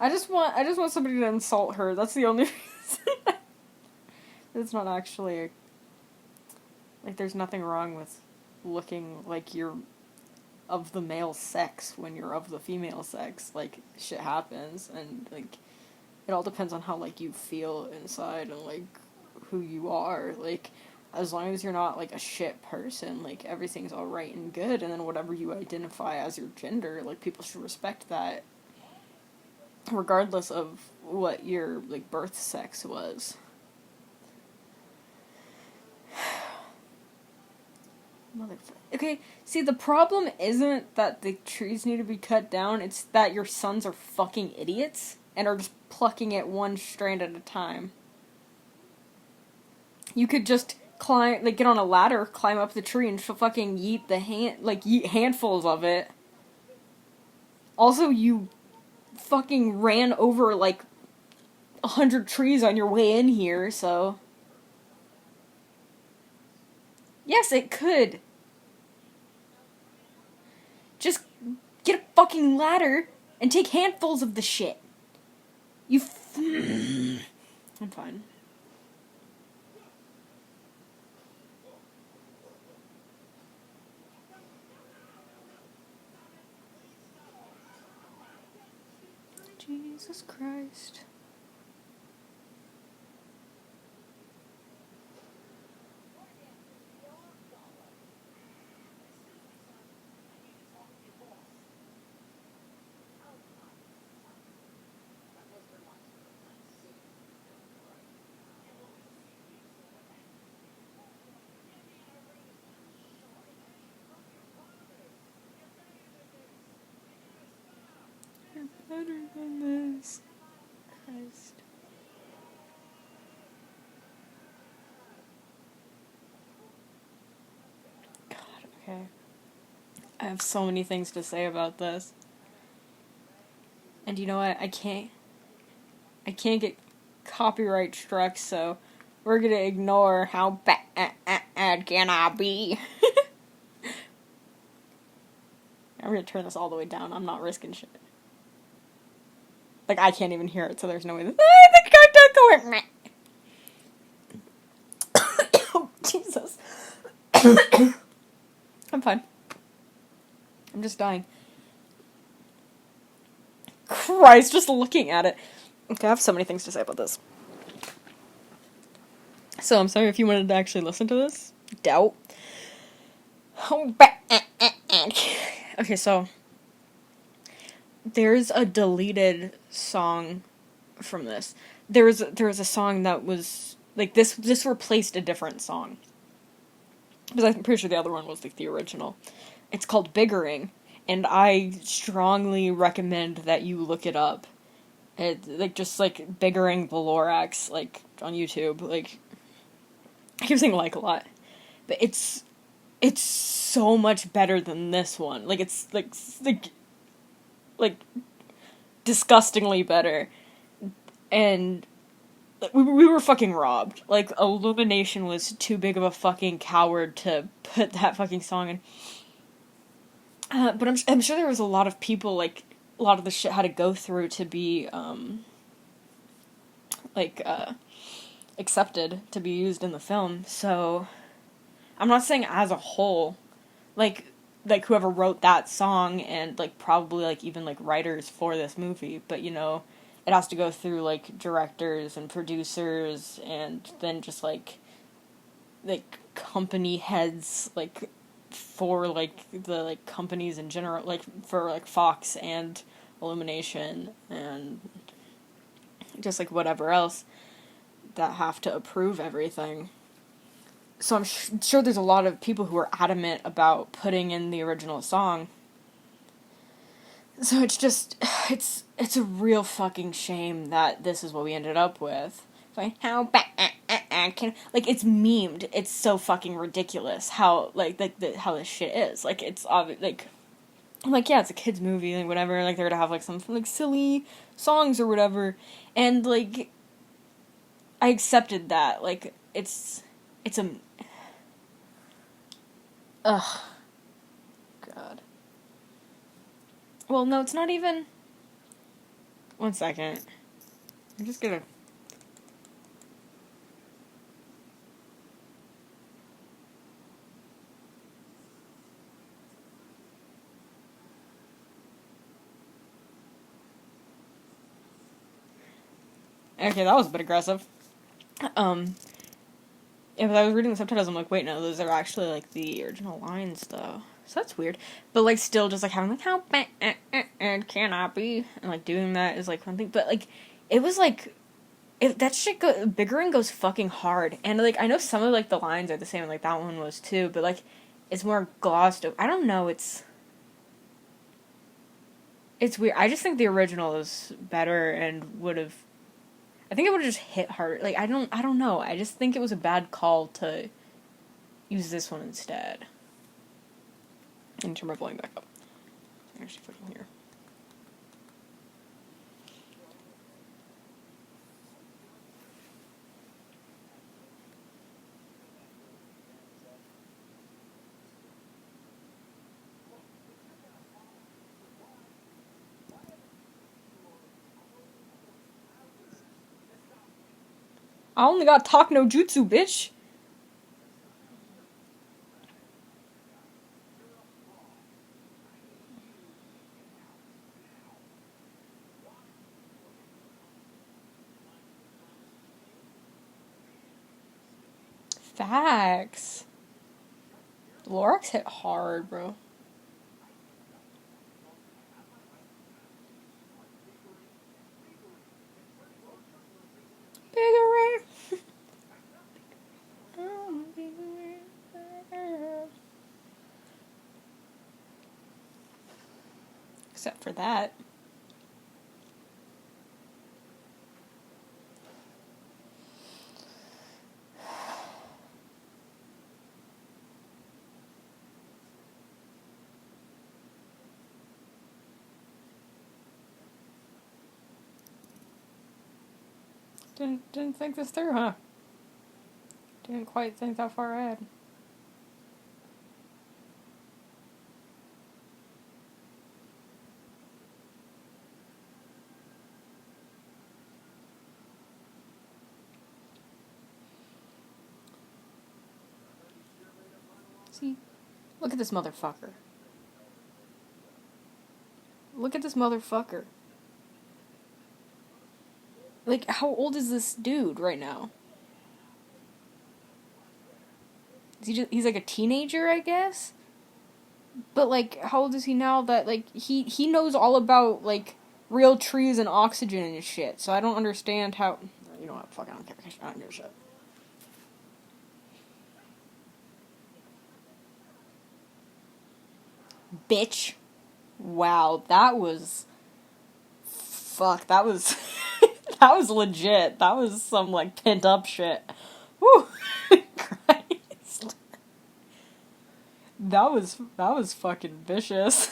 I just want somebody to insult her. That's the only reason. It's not actually, like, there's nothing wrong with looking like you're of the male sex when you're of the female sex. Like, shit happens, and, like, it all depends on how, like, you feel inside and, like, who you are. Like, as long as you're not, like, a shit person, like, everything's alright and good, and then whatever you identify as your gender, like, people should respect that, regardless of what your, like, birth sex was. Motherfucker. Okay, see, the problem isn't that the trees need to be cut down, it's that your sons are fucking idiots and are just plucking it one strand at a time. You could just climb, like, get on a ladder, climb up the tree, and fucking yeet handfuls of it. Also, you fucking ran over, like, 100 trees on your way in here, so... Yes, it could. Just get a fucking ladder and take handfuls of the shit. I'm fine. Jesus Christ. You're better than this. Christ. God, okay. I have so many things to say about this. And you know what? I can't get copyright struck, so we're gonna ignore how bad can I be. I'm gonna turn this all the way down. I'm not risking shit. Like, I can't even hear it, so there's no way that... Oh, Jesus. I'm fine. I'm just dying. Christ, just looking at it. Okay, I have so many things to say about this. So, I'm sorry if you wanted to actually listen to this. Doubt. Okay, so... There's a deleted song from this. There was a song that was... Like, this replaced a different song. Because I'm pretty sure the other one was, like, the original. It's called Biggering. And I strongly recommend that you look it up. Like, just, like, Biggering the Lorax, like, on YouTube. Like, I keep saying like a lot. But it's so much better than this one. Like, it's, like, disgustingly better. And we were fucking robbed. Like, Illumination was too big of a fucking coward to put that fucking song in. But I'm sure there was a lot of people, like, a lot of the shit had to go through to be, like, accepted to be used in the film. So, I'm not saying as a whole, like whoever wrote that song and, like, probably, like, even, like, writers for this movie, but, you know, it has to go through, like, directors and producers and then just, like, company heads, like, for, like, the, like, companies in general, like, for, like, Fox and Illumination and just, like, whatever else that have to approve everything. So I'm sure there's a lot of people who are adamant about putting in the original song. So it's just, it's a real fucking shame that this is what we ended up with. Like, how bad can, like, it's memed. It's so fucking ridiculous how, like how this shit is. Like, it's obvious, like, I'm like, yeah, it's a kid's movie, like, whatever, like, they're gonna have, like, some, like, silly songs or whatever, and, like, I accepted that, like, it's a, ugh, God. Well, no, it's not even, one second, I'm just gonna, okay, that was a bit aggressive. Yeah, but I was reading the subtitles, I'm like, wait, no, those are actually, like, the original lines, though. So that's weird. But, like, still just, like, having, like, how bad can I be? And, like, doing that is, like, one thing. But, like, it was, like, if that shit bigger and goes fucking hard. And, like, I know some of, like, the lines are the same, like, that one was, too. But, like, it's more glossed over. I don't know, it's weird. I just think the original is better and would have, I think it would have just hit harder. Like, I don't know. I just think it was a bad call to use this one instead. And turn my volume back up. I actually fucking hear. I only got talk no jutsu, bitch. Facts. Lorax hit hard, bro. Bigger. Except for that. Didn't think this through, huh? Didn't quite think that far ahead. See? Look at this motherfucker. Look at this motherfucker. Like, how old is this dude right now? He's like a teenager, I guess? But, like, how old is he now that, like, he knows all about, like, real trees and oxygen and shit, so I don't understand how... You know what, fuck, I don't care. I don't give a shit. Bitch. Wow, that was... Fuck, that was... that was legit. That was some, like, pent-up shit. Whew. Christ. That was fucking vicious.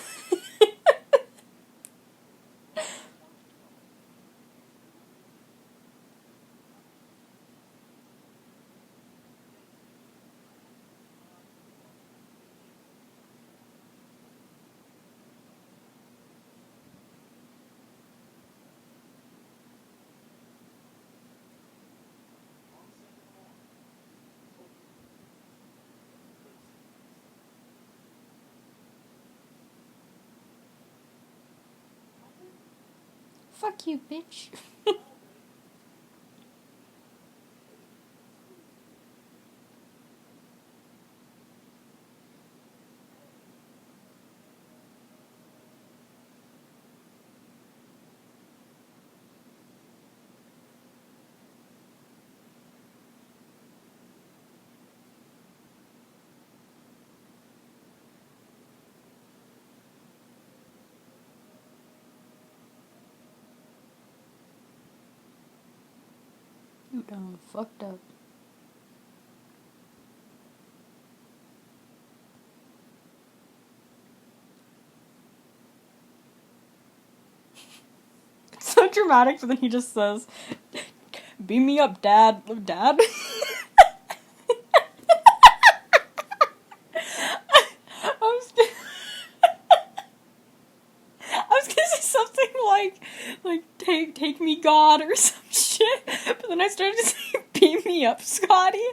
Fuck you, bitch. You done fucked up. It's so dramatic, but then he just says, "Beam me up, Dad." Dad? I was gonna say something like take me God or some shit, but then I started to say beam me up, Scotty,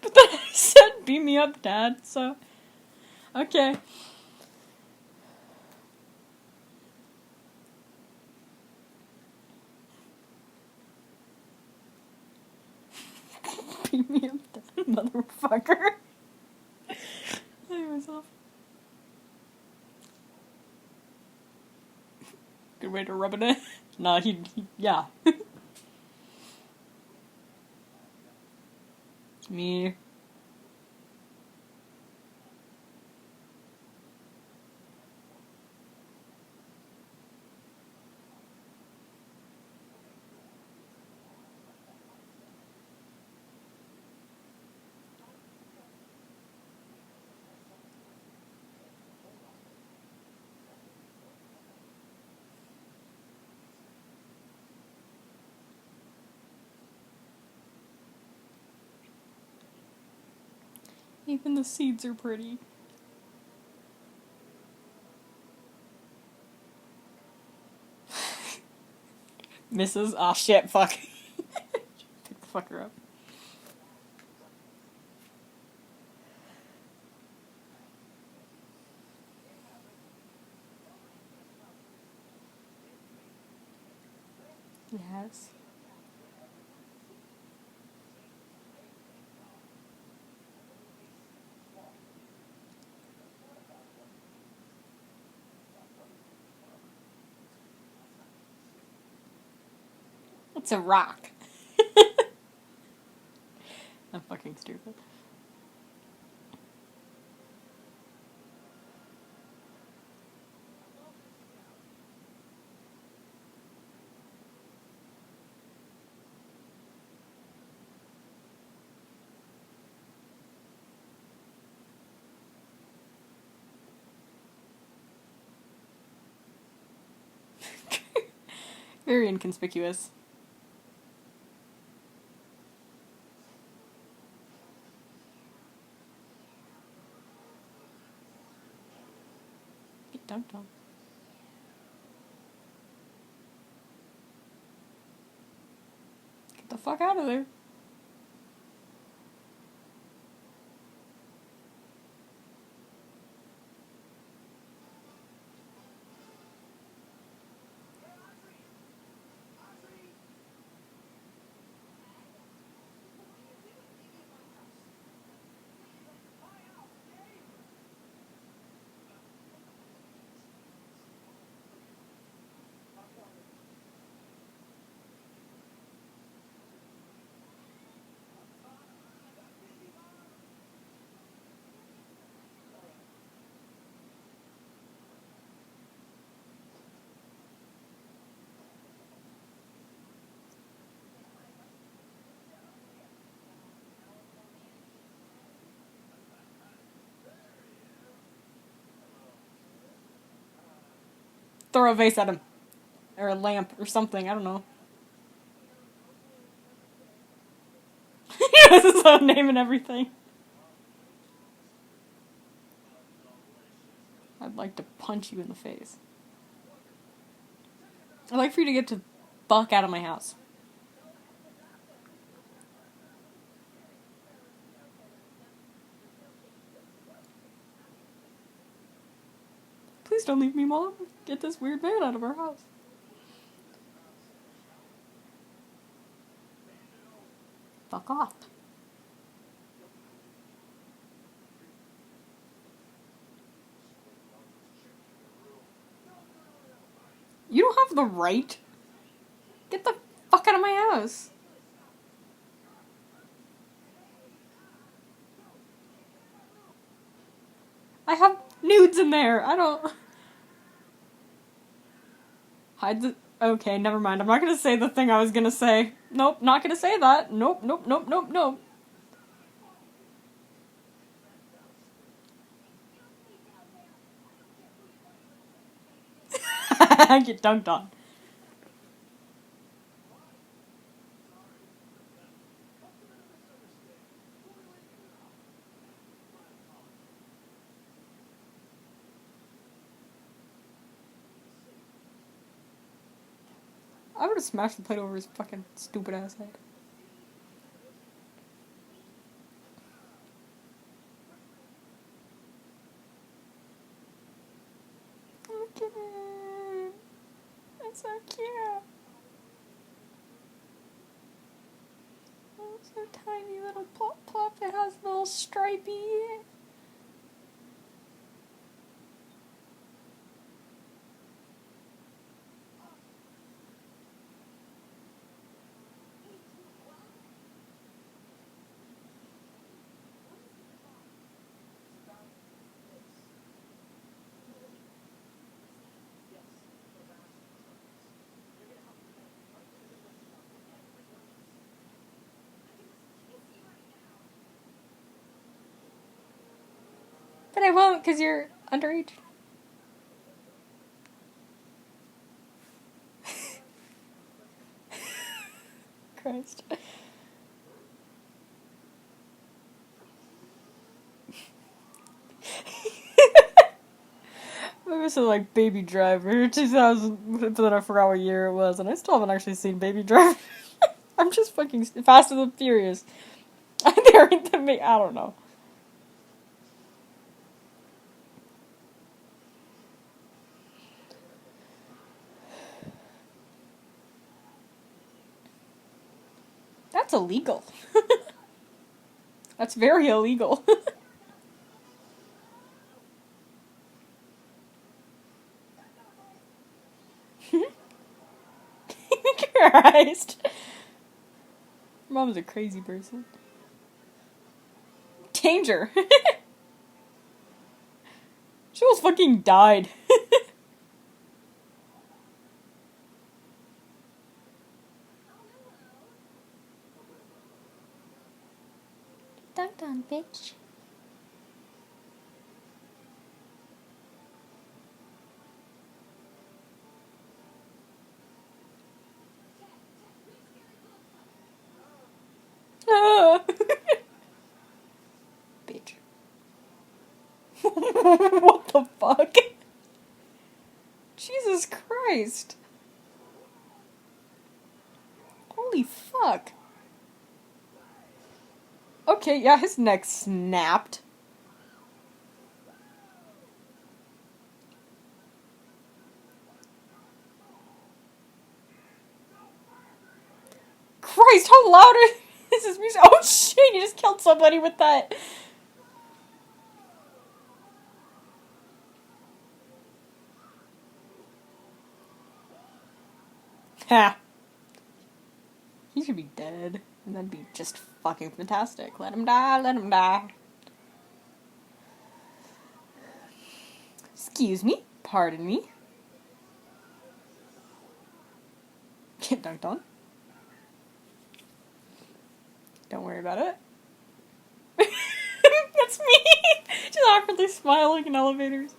but then I said beam me up, Dad. So okay. Beam me up, Dad, motherfucker. I hate myself. Good way to rub it in. Nah, he yeah. Me. Even the seeds are pretty. Mrs. Ah, shit, fuck. Pick the fucker up. Yes. It's a rock. I'm fucking stupid. Very inconspicuous. Get dunked on. Get the fuck out of there. Throw a vase at him. Or a lamp or something, I don't know. He has his own name and everything. I'd like to punch you in the face. I'd like for you to get the fuck out of my house. Please don't leave me, Mom. Get this weird man out of our house. Fuck off. You don't have the right. Get the fuck out of my house. I have nudes in there. I don't... Hide the... Okay, never mind. I'm not gonna say the thing I was gonna say. Nope, not gonna say that. Nope, nope, nope, nope, nope. Get dunked on. I would have smashed the plate over his fucking stupid ass head. Look at it. It's so cute. Oh, so tiny little plop plop. It has a little stripey. But I won't, because you're underage. Christ. I was like Baby Driver 2000, but then I forgot what year it was, and I still haven't actually seen Baby Driver. I'm just fucking Fast and the Furious. They're into me. I don't know. That's illegal. That's very illegal. Christ. Mom's a crazy person. Danger. She almost fucking died. Dunked on, bitch. Bitch. What the fuck? Jesus Christ. Holy fuck. Okay, yeah, his neck snapped. Christ, how loud is this music? Oh shit, you just killed somebody with that. Ha. He should be dead. And that'd be just fucking fantastic. Let him die, let him die. Excuse me. Pardon me. Get dunked on. Don't worry about it. That's me! Just awkwardly smiling in elevators.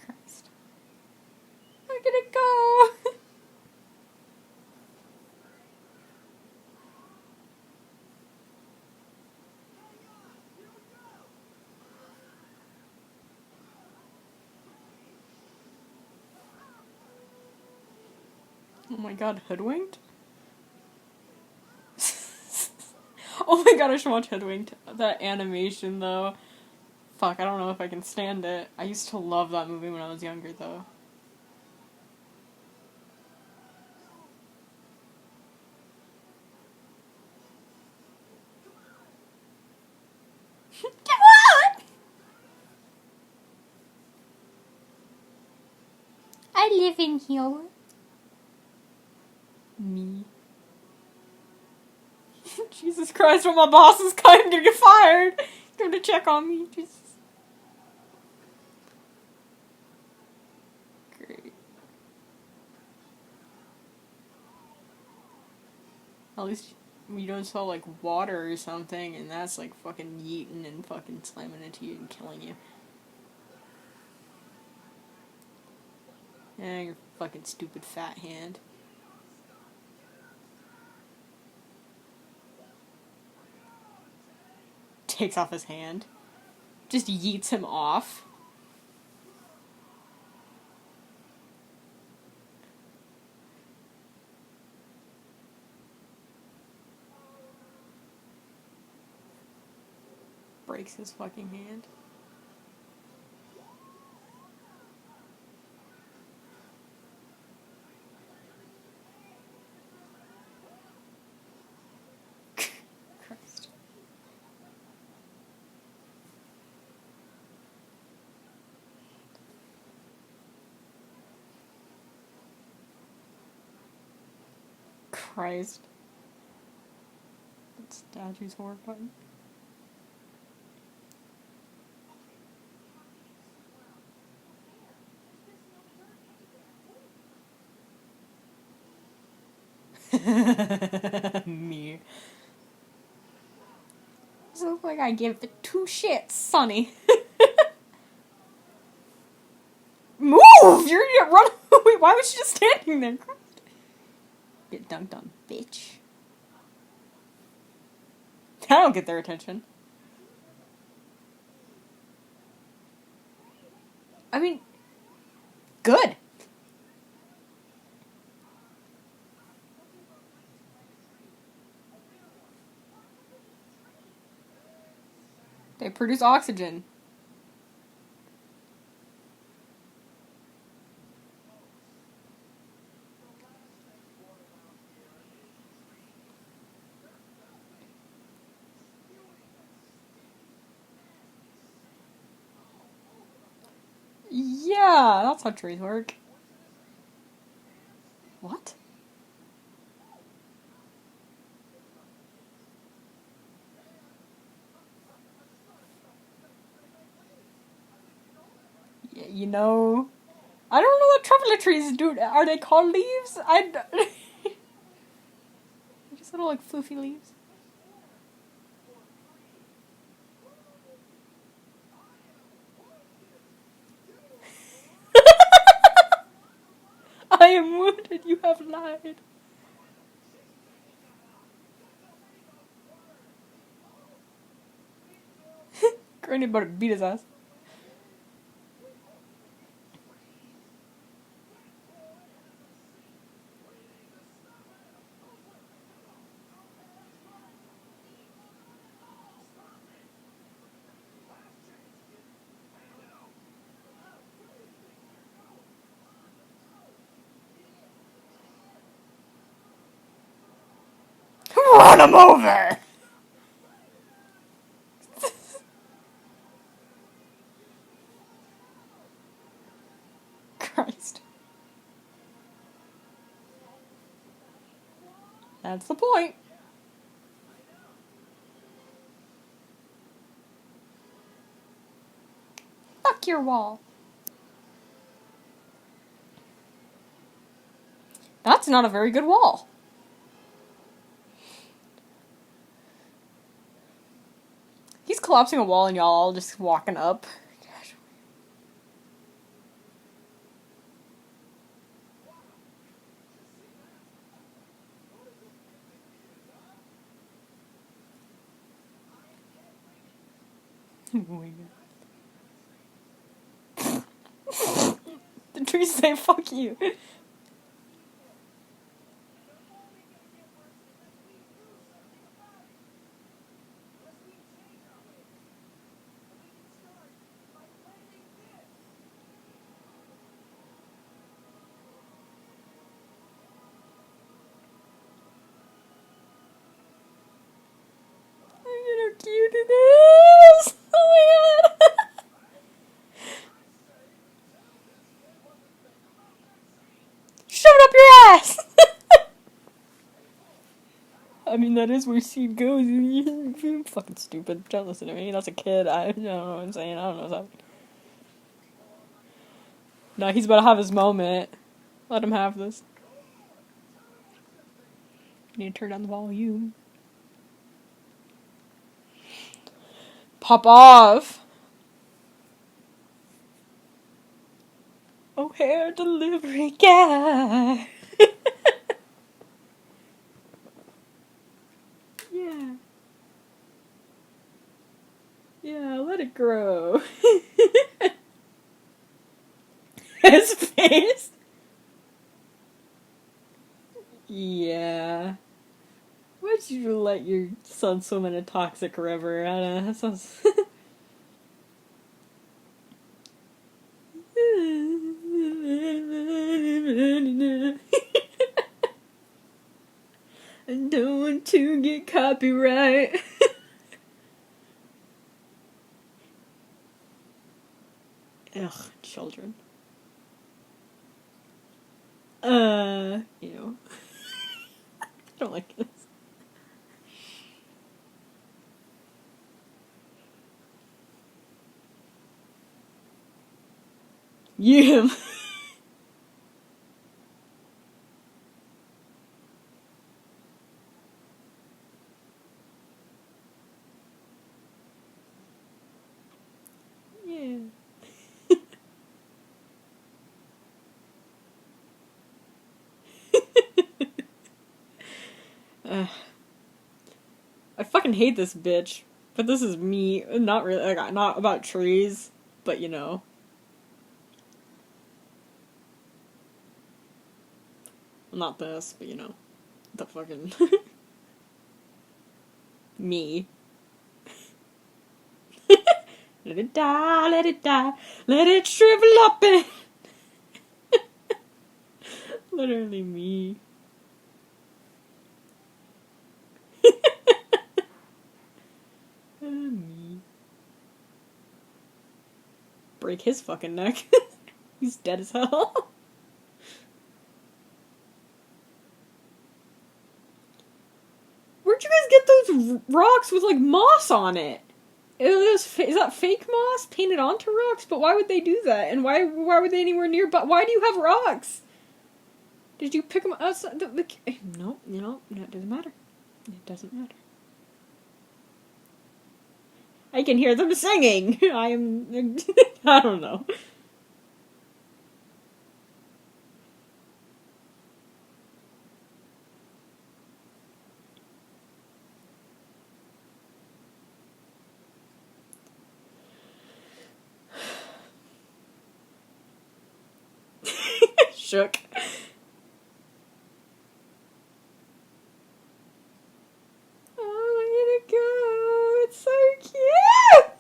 Christ. Look at it go! Oh my god, Hoodwinked? Oh my god, I should watch Hoodwinked. That animation, though. Fuck, I don't know if I can stand it. I used to love that movie when I was younger, though. Come on! I live in here. Me. Jesus Christ, when my boss is coming, I'm gonna get fired. He's going to check on me. Jesus. Great. At least we don't smell like water or something, and that's like fucking yeeting and fucking slamming into you and killing you. Yeah, your fucking stupid fat hand. Takes off his hand. Just yeets him off. Breaks his fucking hand. Christ. Christ. That statue's horrifying. Me. This looks like I give the two shits, Sonny. Move! You're gonna run away. Why was she just standing there? Get dunked on, bitch. I don't get their attention. I mean, good. They produce oxygen. Yeah, that's how trees work. What? You know, I don't know what truffle trees do. Are they called leaves? Just little like floofy leaves. I am wounded. You have lied. Granny about to beat his ass. Run him over! Christ. That's the point. Fuck your wall. That's not a very good wall. He's collapsing a wall and y'all all just walking up. Oh my god. The trees say fuck you. mean, that is where seed goes. You're fucking stupid. Don't listen to me. That's a kid. I don't know what I'm saying. I don't know what's happening. No, he's about to have his moment. Let him have this. You need to turn down the volume. Pop off. Oh, hair delivery guy. Yeah. Yeah, let it grow. His face. Yeah. Why'd you let your son swim in a toxic river? I don't know, that sounds... I don't want to get copyright. Ugh, children. Ew. I don't like this. Yeah. Yeah. I fucking hate this bitch. But this is me. Not really, like, not about trees, but you know. Not this, but you know. The fucking... me. Let it die, let it die, let it shrivel up and... Literally me. Me. Break his fucking neck. He's dead as hell. Where'd you guys get those rocks with, like, moss on it? Is that fake moss painted onto rocks? But why would they do that? And why were they anywhere near? But why do you have rocks? Did you pick them up? No, it doesn't matter. It doesn't matter. I can hear them singing. I am... I don't know. Shook. Oh, look at it go. It's so cute.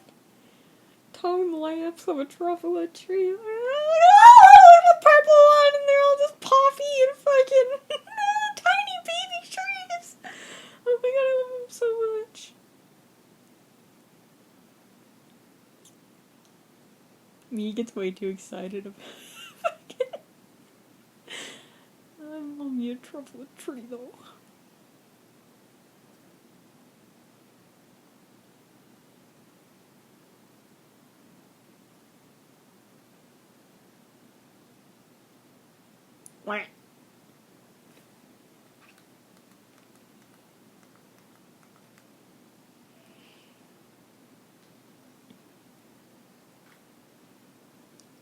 Tone lamps of a truffle tree. Oh, the purple one, and they're all just poppy and fucking tiny baby trees. Oh my god, I love them so much. Me gets way too excited about fucking... I'm on me a truffle tree though. Wah.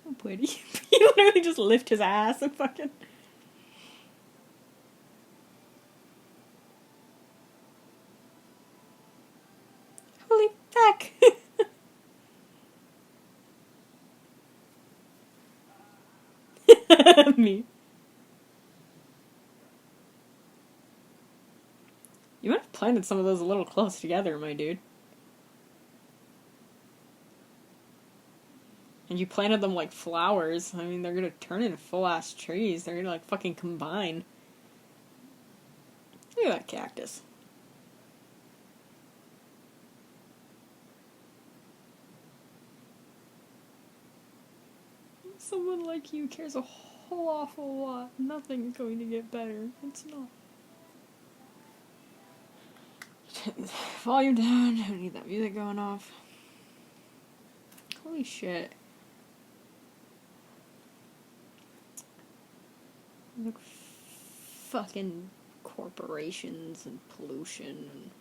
Oh, pretty. You literally just lift his ass and fucking... Holy fuck! Me. You might have planted some of those a little close together, my dude. And you planted them like flowers. I mean, they're gonna turn into full-ass trees. They're gonna, like, fucking combine. Look at that cactus. Someone like you cares a whole awful lot. Nothing's going to get better. It's not. volume down. I don't need that music going off. Holy shit. Like, fucking corporations and pollution and...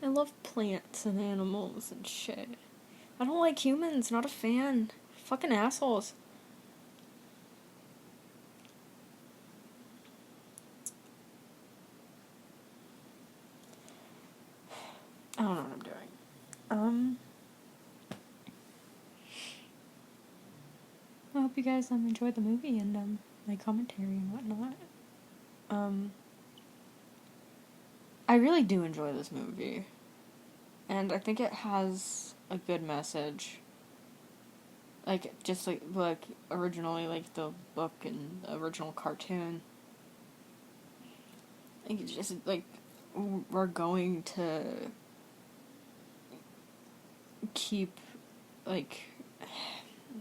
I love plants and animals and shit. I don't like humans, not a fan. Fucking assholes. I don't know what I'm doing. I hope you guys enjoyed the movie and my commentary and whatnot. I really do enjoy this movie. And I think it has a good message. Like, just like originally, like, the book and the original cartoon. I think it's just, like, we're going to keep, like...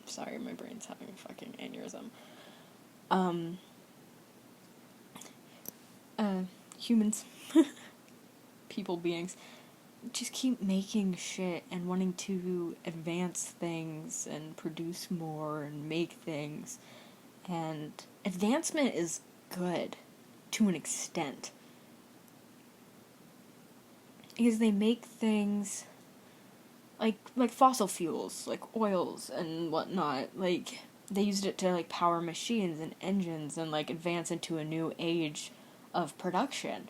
Sorry, my brain's having a fucking aneurysm. Humans, people, beings, just keep making shit and wanting to advance things and produce more and make things. And advancement is good to an extent. Because they make things like fossil fuels, like oils and whatnot. Like, they used it to, like, power machines and engines and, like, advance into a new age of production.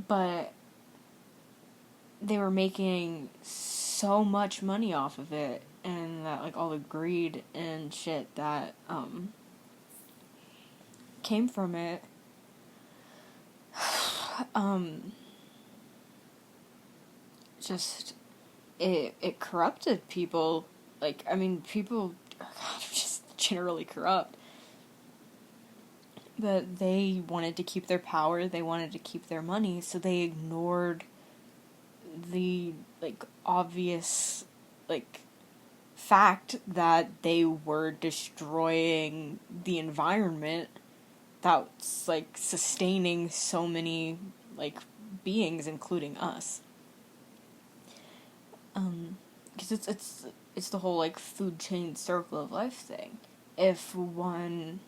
But they were making so much money off of it, and that, like, all the greed and shit that, came from it, just, it corrupted people. Like, I mean, people are just generally corrupt. But they wanted to keep their power, they wanted to keep their money, so they ignored the, like, obvious, like, fact that they were destroying the environment that's, like, sustaining so many, like, beings, including us. Because it's the whole, like, food chain circle of life thing. If one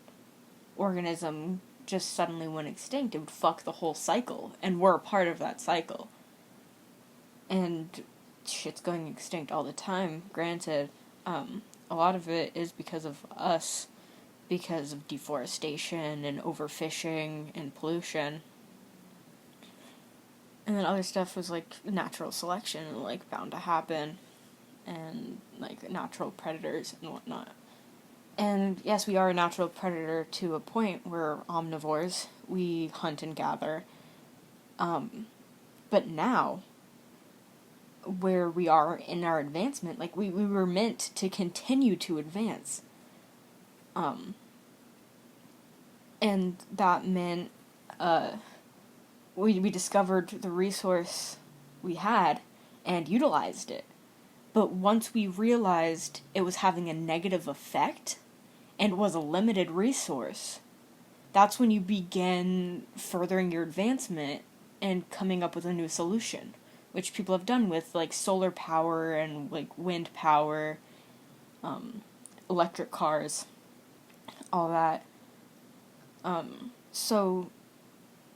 organism just suddenly went extinct, it would fuck the whole cycle, and we're a part of that cycle. And shit's going extinct all the time, granted. A lot of it is because of us, because of deforestation and overfishing and pollution. And then other stuff was, like, natural selection and, like, bound to happen, and, like, natural predators and whatnot. And yes, we are a natural predator to a point. We're omnivores. We hunt and gather. But now, where we are in our advancement, like, we were meant to continue to advance. And that meant, we discovered the resource we had and utilized it. But once we realized it was having a negative effect and was a limited resource, that's when you begin furthering your advancement and coming up with a new solution, which people have done with, like, solar power and, like, wind power, electric cars, all that. So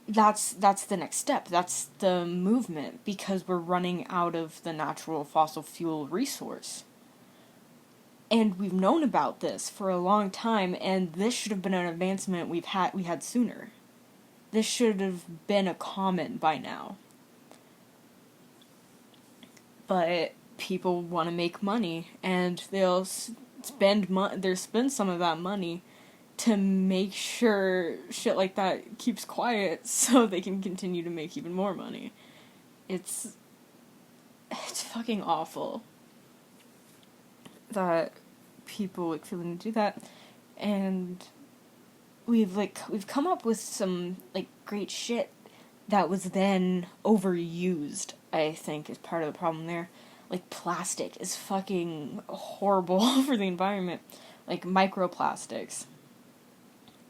that's the next step. That's the movement, because we're running out of the natural fossil fuel resource. And we've known about this for a long time, and this should have been an advancement we had sooner. This should have been a common by now. But people want to make money, and they'll spend some of that money to make sure shit like that keeps quiet so they can continue to make even more money. It's fucking awful that people, like, feel the need to do that. And we've come up with some, like, great shit that was then overused, I think, is part of the problem there. Like, plastic is fucking horrible for the environment. like microplastics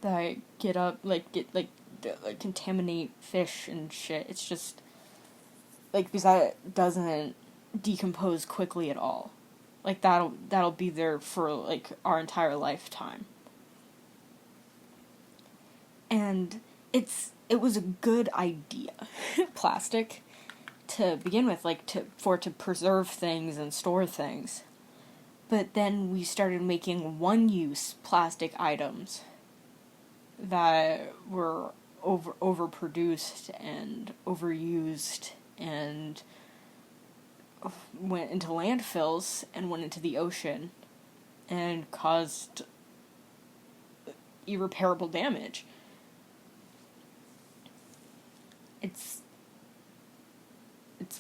that contaminate fish and shit. It's just like, because that doesn't decompose quickly at all. Like that'll be there for like our entire lifetime. And it was a good idea, plastic, to begin with, like to preserve things and store things. But then we started making one-use plastic items that were overproduced and overused and went into landfills and went into the ocean and caused irreparable damage. It's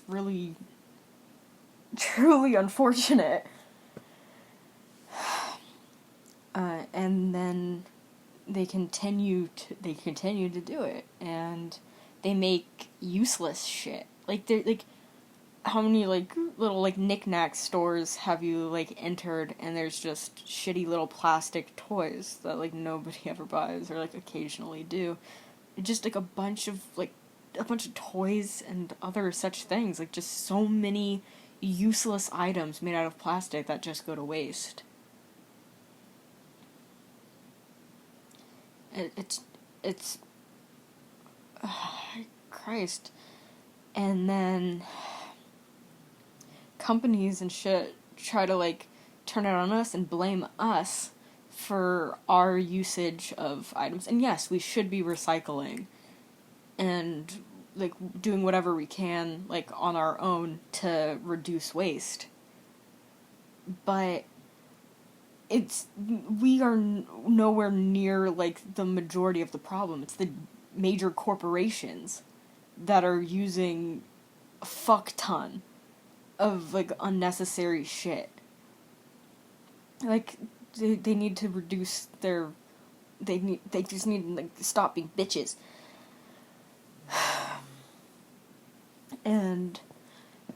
really truly unfortunate. And then they continue to do it, and they make useless shit. Like, they're like, how many like little like knick-knack stores have you like entered, and there's just shitty little plastic toys that like nobody ever buys or like occasionally do. Just like a bunch of toys and other such things, like just so many useless items made out of plastic that just go to waste. It's Christ. And then companies and shit try to like turn it on us and blame us for our usage of items. And yes, we should be recycling and like doing whatever we can like on our own to reduce waste. But we are nowhere near like the majority of the problem. It's the major corporations that are using a fuck ton of like unnecessary shit. Like they need to reduce their they just need to like stop being bitches. And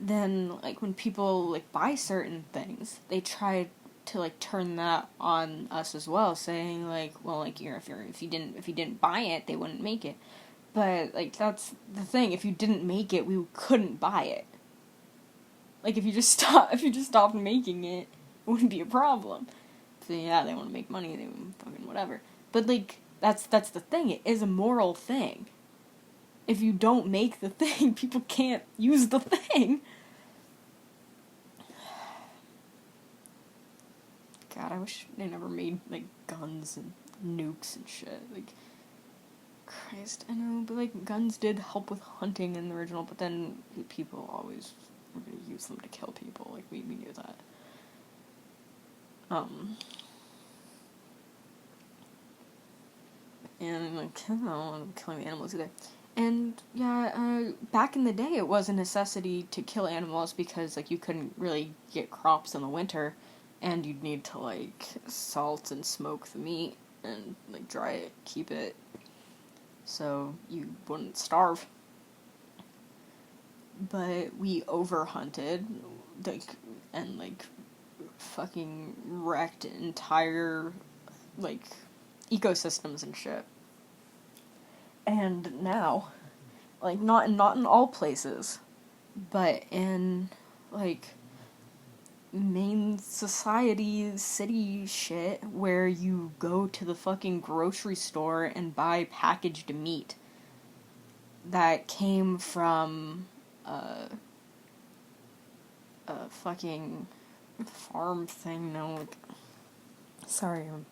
then like when people like buy certain things, they try to like turn that on us as well, saying like, well, like if you didn't buy it, they wouldn't make it. But like that's the thing, if you didn't make it, we couldn't buy it. Like if you just stopped making it, it wouldn't be a problem. So yeah, they want to make money, they fucking whatever. But like that's the thing, it is a moral thing. If you don't make the thing, people can't use the thing. God, I wish they never made, like, guns and nukes and shit. Like, Christ, I know, but, like, guns did help with hunting in the original, but then people always were gonna use them to kill people. Like, we knew that. And, like, I don't know, I'm killing the animals either. And, yeah, back in the day, it was a necessity to kill animals because, like, you couldn't really get crops in the winter. And you'd need to, like, salt and smoke the meat and, like, dry it, keep it, so you wouldn't starve. But we overhunted, like, and, like, fucking wrecked entire, like, ecosystems and shit. And now, like, not in all places, but in, like, main society city shit where you go to the fucking grocery store and buy packaged meat that came from a fucking farm thing. No, like, sorry, I'm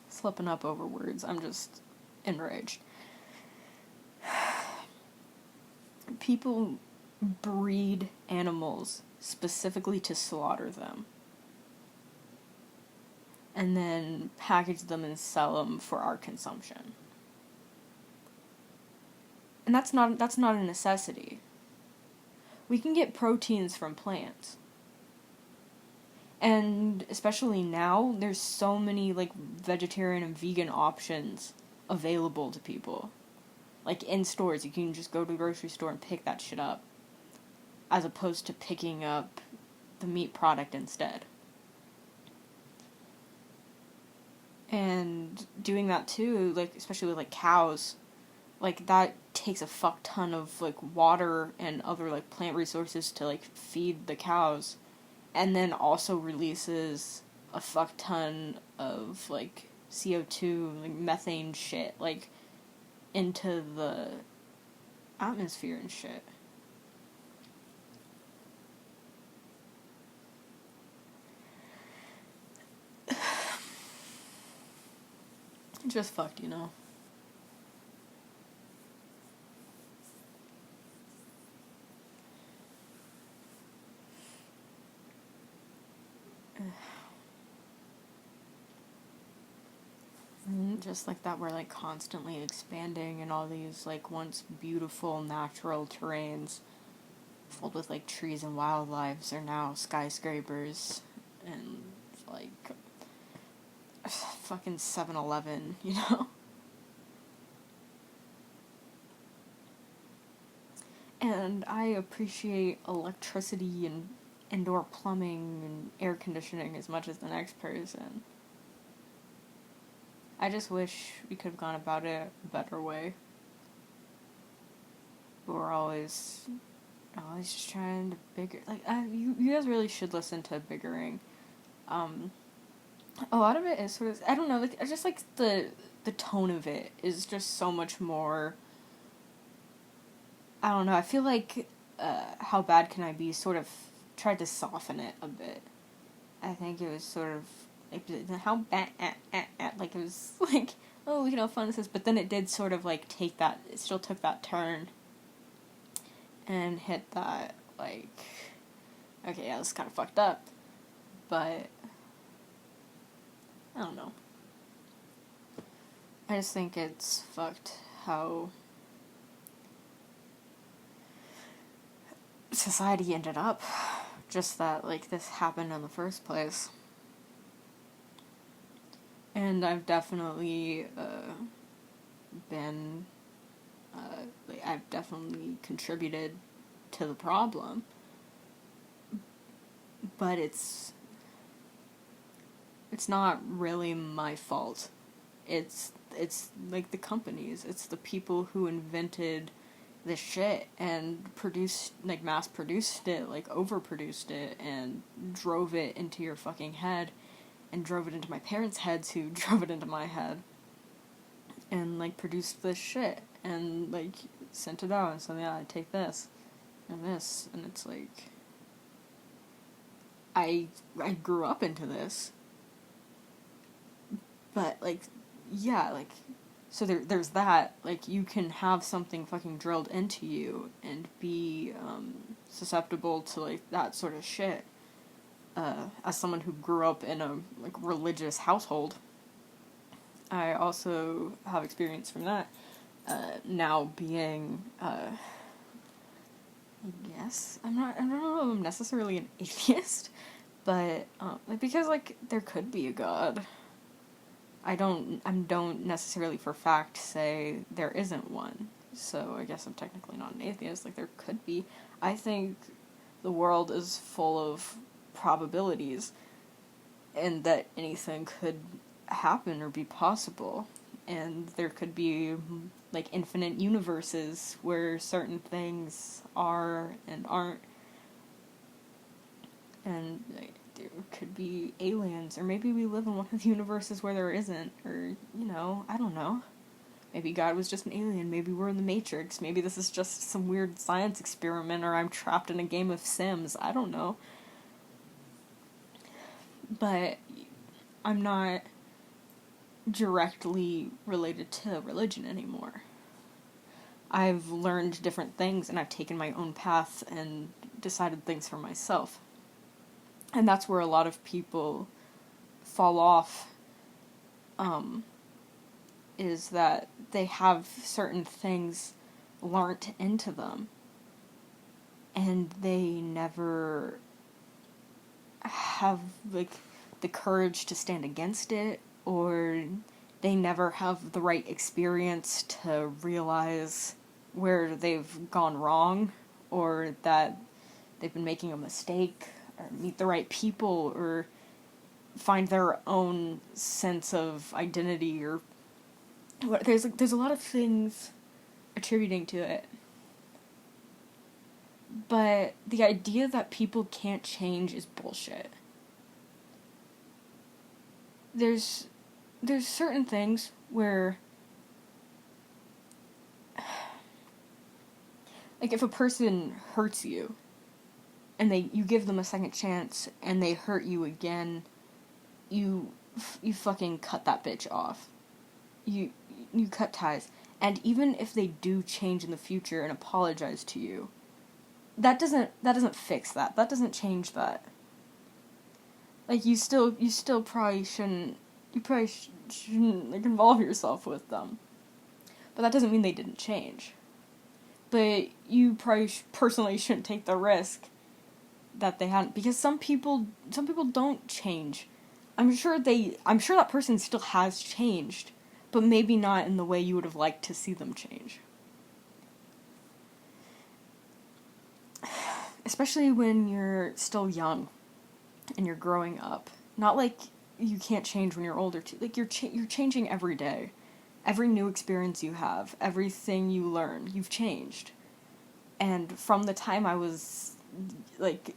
slipping up over words. I'm just enraged. People breed animals specifically to slaughter them, and then package them and sell them for our consumption. And that's not a necessity. We can get proteins from plants. And especially now, there's so many like vegetarian and vegan options available to people. Like in stores, you can just go to the grocery store and pick that shit up, as opposed to picking up the meat product instead. And doing that too, like, especially with, like, cows, like, that takes a fuck ton of, like, water and other, like, plant resources to, like, feed the cows. And then also releases a fuck ton of, like, CO2, like, methane shit, like, into the atmosphere and shit. Just fucked, you know. Just like that, we're, like, constantly expanding, and all these, like, once beautiful natural terrains filled with, like, trees and wildlife are now skyscrapers and, like, fucking 7-Eleven, you know? And I appreciate electricity and indoor plumbing and air conditioning as much as the next person. I just wish we could have gone about it a better way. But we're always just trying to bigger. Like, you guys really should listen to Biggering. A lot of it is sort of, I don't know, like, I just like the tone of it is just so much more. I don't know. I feel like How Bad Can I Be sort of tried to soften it a bit. I think it was sort of like, how bad, like, it was like, oh, you know, fun this is, but then it did sort of, like, take that, it still took that turn and hit that, like, okay, yeah, this kind of fucked up, but I don't know. I just think it's fucked how society ended up, just that, like, this happened in the first place. And I've definitely been, like, I've definitely contributed to the problem, but it's not really my fault. It's like the companies, it's the people who invented this shit and produced, like, mass produced it, like, overproduced it, and drove it into your fucking head, and drove it into my parents' heads, who drove it into my head, and, like, produced this shit, and, like, sent it out, and said, yeah, I take this, and this, and it's like, I grew up into this, but, like, yeah, like, so there's that, like, you can have something fucking drilled into you and be susceptible to, like, that sort of shit. As someone who grew up in a, like, religious household, I also have experience from that. Now being, I guess, I don't know if I'm necessarily an atheist, but, like, because, like, there could be a God. I don't necessarily for fact say there isn't one, so I guess I'm technically not an atheist, like, there could be. I think the world is full of probabilities, and that anything could happen or be possible, and there could be, like, infinite universes where certain things are and aren't, and, like, there could be aliens, or maybe we live in one of the universes where there isn't, or, you know, I don't know. Maybe God was just an alien, maybe we're in the Matrix, maybe this is just some weird science experiment, or I'm trapped in a game of Sims, I don't know. But I'm not directly related to religion anymore. I've learned different things, and I've taken my own path and decided things for myself. And that's where a lot of people fall off, is that they have certain things learnt into them, and they never have, like, the courage to stand against it, or they never have the right experience to realize where they've gone wrong, or that they've been making a mistake, or meet the right people, or find their own sense of identity, or what. There's a lot of things attributing to it. But the idea that people can't change is bullshit. There's certain things where, like, if a person hurts you and you give them a second chance and they hurt you again, you fucking cut that bitch off. You cut ties. And even if they do change in the future and apologize to you, that doesn't fix that. That doesn't change that. Like, you still probably shouldn't, like, involve yourself with them. But that doesn't mean they didn't change. But you probably personally shouldn't take the risk that they hadn't, because some people don't change. I'm sure that person still has changed, but maybe not in the way you would have liked to see them change. Especially when you're still young and you're growing up. Not like you can't change when you're older too. Like, you're changing every day. Every new experience you have, everything you learn, you've changed. And from the time I was like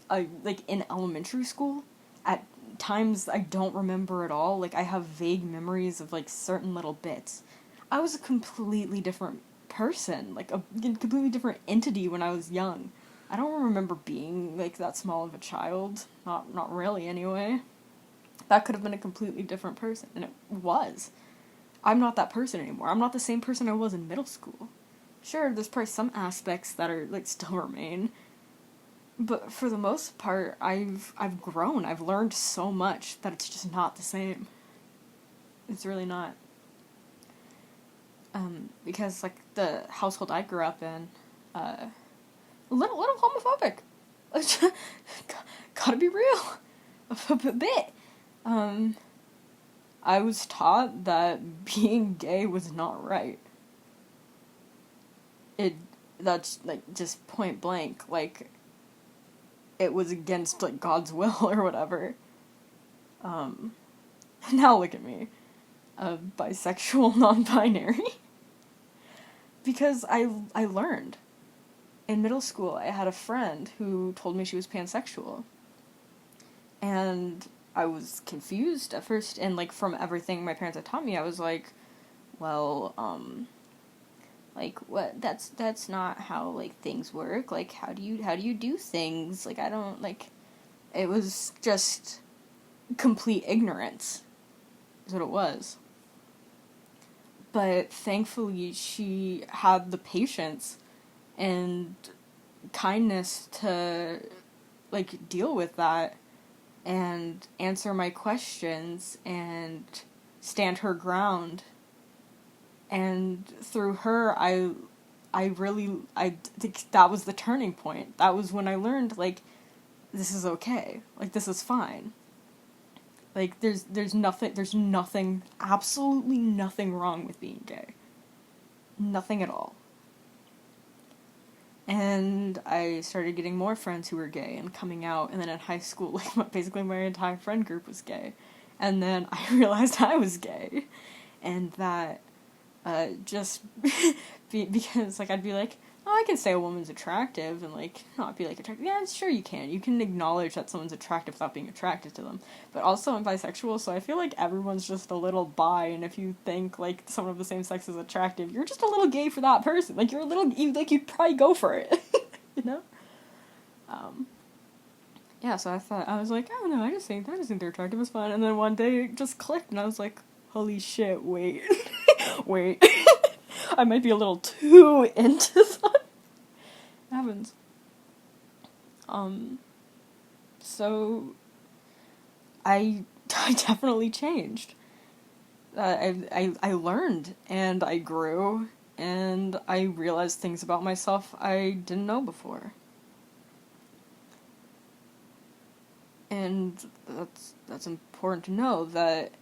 in elementary school, at times I don't remember at all. Like, I have vague memories of, like, certain little bits. I was a completely different person, like a completely different entity when I was young. I don't remember being, like, that small of a child. Not really, anyway. That could have been a completely different person, and it was. I'm not that person anymore. I'm not the same person I was in middle school. Sure, there's probably some aspects that are, like, still remain. But for the most part, I've grown. I've learned so much that it's just not the same. It's really not. Because, like, the household I grew up in, a little homophobic. Gotta be real. A bit. I was taught that being gay was not right. That's, like, just point blank, like, it was against, like, God's will or whatever. Now look at me. Bisexual, non-binary. Because I learned. In middle school, I had a friend who told me she was pansexual. And I was confused at first, and, like, from everything my parents had taught me, I was like, well, like, what, that's not how, like, things work. Like, how do you do things? Like, I don't, like, it was just complete ignorance, is what it was. But thankfully, she had the patience and kindness to, like, deal with that and answer my questions and stand her ground. And through her, I think that was the turning point. That was when I learned, like, this is okay. Like, this is fine. Like, there's nothing, absolutely nothing wrong with being gay. Nothing at all. And I started getting more friends who were gay and coming out, and then in high school, like, basically my entire friend group was gay. And then I realized I was gay. And that, just because, like, I'd be like, oh, I can say a woman's attractive, and, like, not be, like, attractive. Yeah, sure you can. You can acknowledge that someone's attractive without being attracted to them. But also, I'm bisexual, so I feel like everyone's just a little bi, and if you think, like, someone of the same sex is attractive, you're just a little gay for that person. Like, you'd probably go for it. You know? Yeah, so I was like, I don't know, I just think they're attractive, it's fun. And then one day it just clicked, and I was like, holy shit, wait. Wait. I might be a little too into that. It happens. So I definitely changed. I learned, and I grew, and I realized things about myself I didn't know before. And that's important to know, that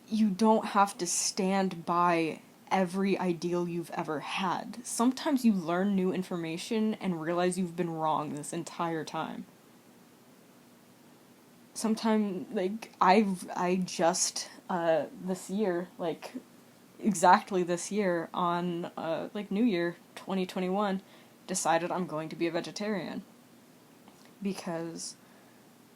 you don't have to stand by every ideal you've ever had. Sometimes you learn new information and realize you've been wrong this entire time. sometime, like, I just, this year, like, exactly this year, on, like, New Year 2021, decided I'm going to be a vegetarian. Because,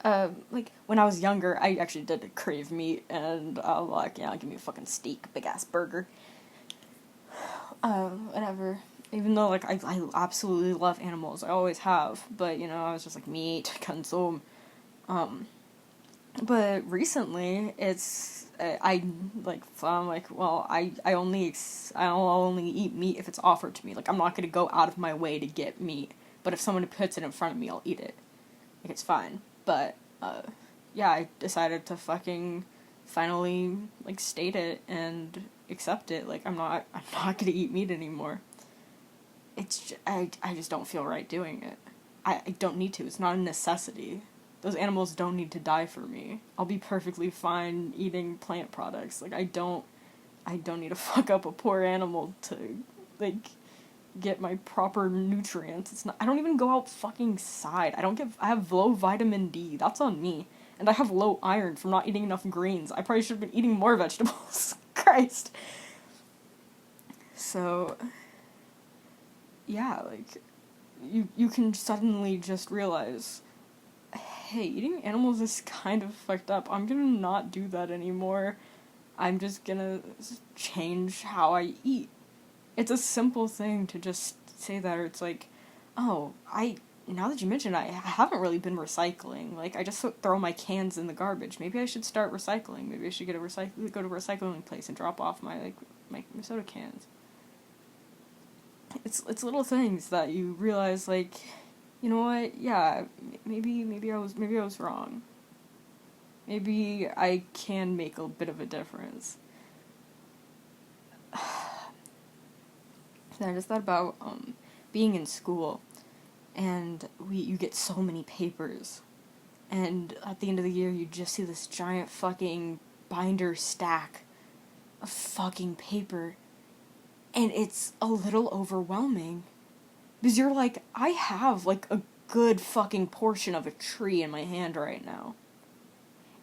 like, when I was younger, I actually did crave meat, and I was like, yeah, give me a fucking steak, big-ass burger. Whatever. Even though, like, I absolutely love animals, I always have, but, you know, I was just like, meat, consume. But recently, I'm like, well, I'll only eat meat if it's offered to me. Like, I'm not gonna go out of my way to get meat, but if someone puts it in front of me, I'll eat it. Like, it's fine. But, yeah, I decided to fucking finally, like, state it and accept it. Like, I'm not gonna eat meat anymore. I just don't feel right doing it. I don't need to. It's not a necessity. Those animals don't need to die for me. I'll be perfectly fine eating plant products. Like, I don't need to fuck up a poor animal to, like, get my proper nutrients. It's not, I don't even go out fucking side. I have low vitamin D. That's on me. And I have low iron from not eating enough greens. I probably should have been eating more vegetables. Christ. So, yeah, like, you can suddenly just realize, hey, eating animals is kind of fucked up. I'm gonna not do that anymore. I'm just gonna change how I eat. It's a simple thing to just say that, or it's like, oh, now that you mention it, I haven't really been recycling. Like, I just throw my cans in the garbage. Maybe I should start recycling. Maybe I should go to a recycling place and drop off my soda cans. It's little things that you realize, like, you know what? Yeah, maybe I was wrong. Maybe I can make a bit of a difference. Then I just thought about being in school, and you get so many papers, and at the end of the year you just see this giant fucking binder stack of fucking paper, and it's a little overwhelming. Because you're like, I have, like, a good fucking portion of a tree in my hand right now.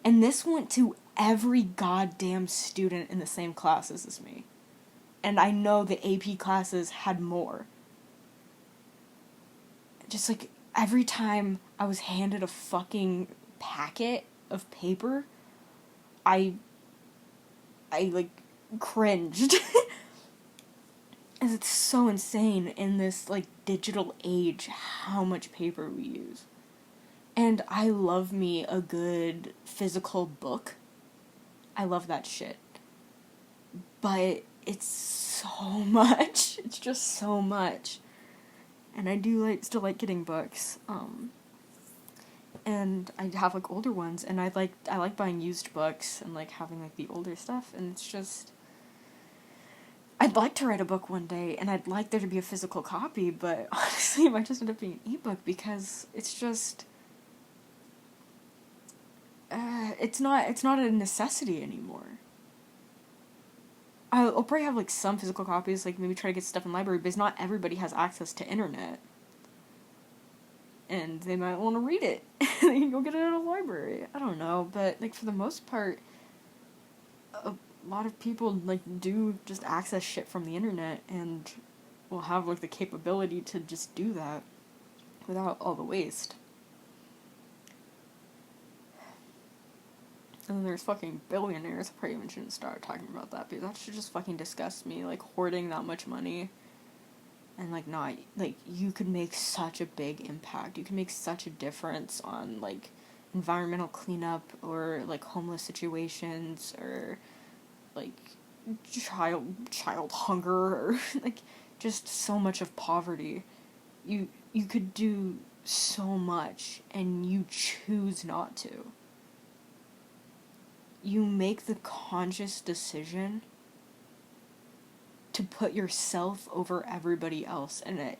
And this went to every goddamn student in the same classes as me. And I know the AP classes had more. Just, like, every time I was handed a fucking packet of paper, I like, cringed. And it's so insane in this, like, digital age how much paper we use. And I love me a good physical book. I love that shit. But it's so much. It's just so much. And I do still like getting books. And I have, like, older ones, and I like buying used books and, like, having, like, the older stuff, and it's just, I'd like to write a book one day, and I'd like there to be a physical copy, but honestly, it might just end up being an ebook, because it's just, it's not a necessity anymore. I'll probably have, like, some physical copies, like, maybe try to get stuff in the library, because not everybody has access to internet. And they might want to read it. They can go get it at a library. I don't know, but, like, for the most part, a lot of people, like, do just access shit from the internet, and will have, like, the capability to just do that without all the waste. And then there's fucking billionaires. I probably even shouldn't start talking about that, because that should just fucking disgust me, like, hoarding that much money. And, like, not, like, you could make such a big impact. You can make such a difference on, like, environmental cleanup, or, like, homeless situations, or, like, child hunger, or, like, just so much of poverty. You could do so much, and you choose not to. You make the conscious decision to put yourself over everybody else, and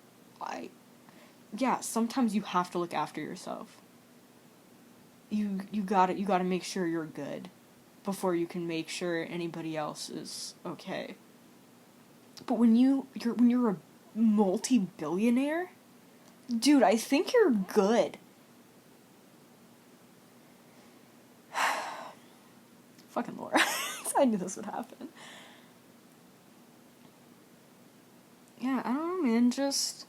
sometimes you have to look after yourself. You gotta make sure you're good before you can make sure anybody else is okay. But when you're a multi-billionaire, dude, I think you're good. Fucking Laura. I knew this would happen. Yeah, I don't know, man. Just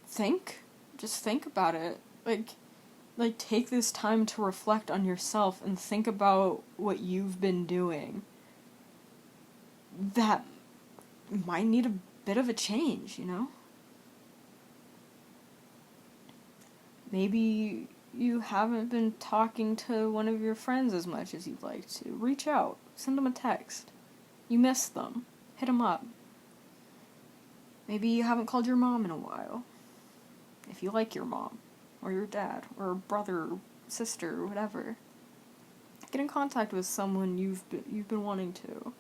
think. Just think about it. Like, take this time to reflect on yourself and think about what you've been doing that might need a bit of a change, you know? Maybe you haven't been talking to one of your friends as much as you'd like to. Reach out. Send them a text. You miss them. Hit them up. Maybe you haven't called your mom in a while. If you like your mom, or your dad, or brother, or sister, or whatever. Get in contact with someone you've been wanting to.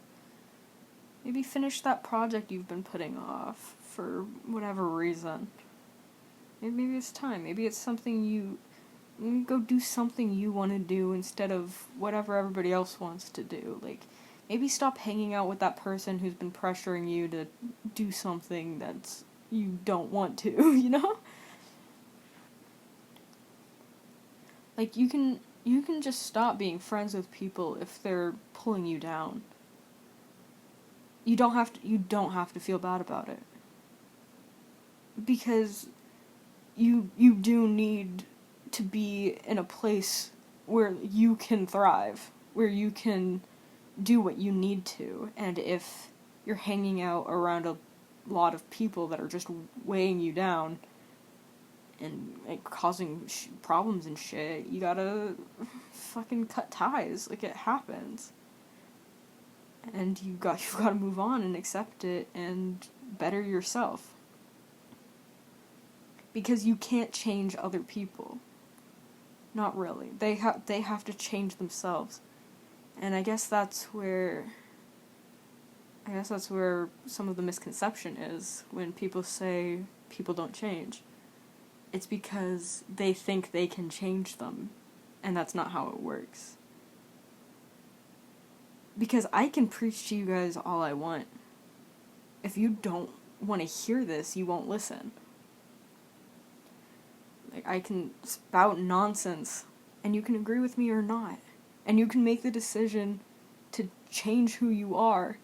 Maybe finish that project you've been putting off for whatever reason. Maybe it's time. Maybe it's something go do something you want to do instead of whatever everybody else wants to do. Like, maybe stop hanging out with that person who's been pressuring you to do something that you don't want to, you know? Like, you can just stop being friends with people if they're pulling you down. You don't have to feel bad about it. Because you do need to be in a place where you can thrive, where you can do what you need to, and if you're hanging out around a lot of people that are just weighing you down and causing problems and shit, you gotta fucking cut ties. Like, it happens. And you've got to move on and accept it and better yourself. Because you can't change other people. Not really. They have to change themselves. And I guess that's where some of the misconception is when people say people don't change. It's because they think they can change them, and that's not how it works. Because I can preach to you guys all I want. If you don't want to hear this, you won't listen. Like, I can spout nonsense, and you can agree with me or not. And you can make the decision to change who you are,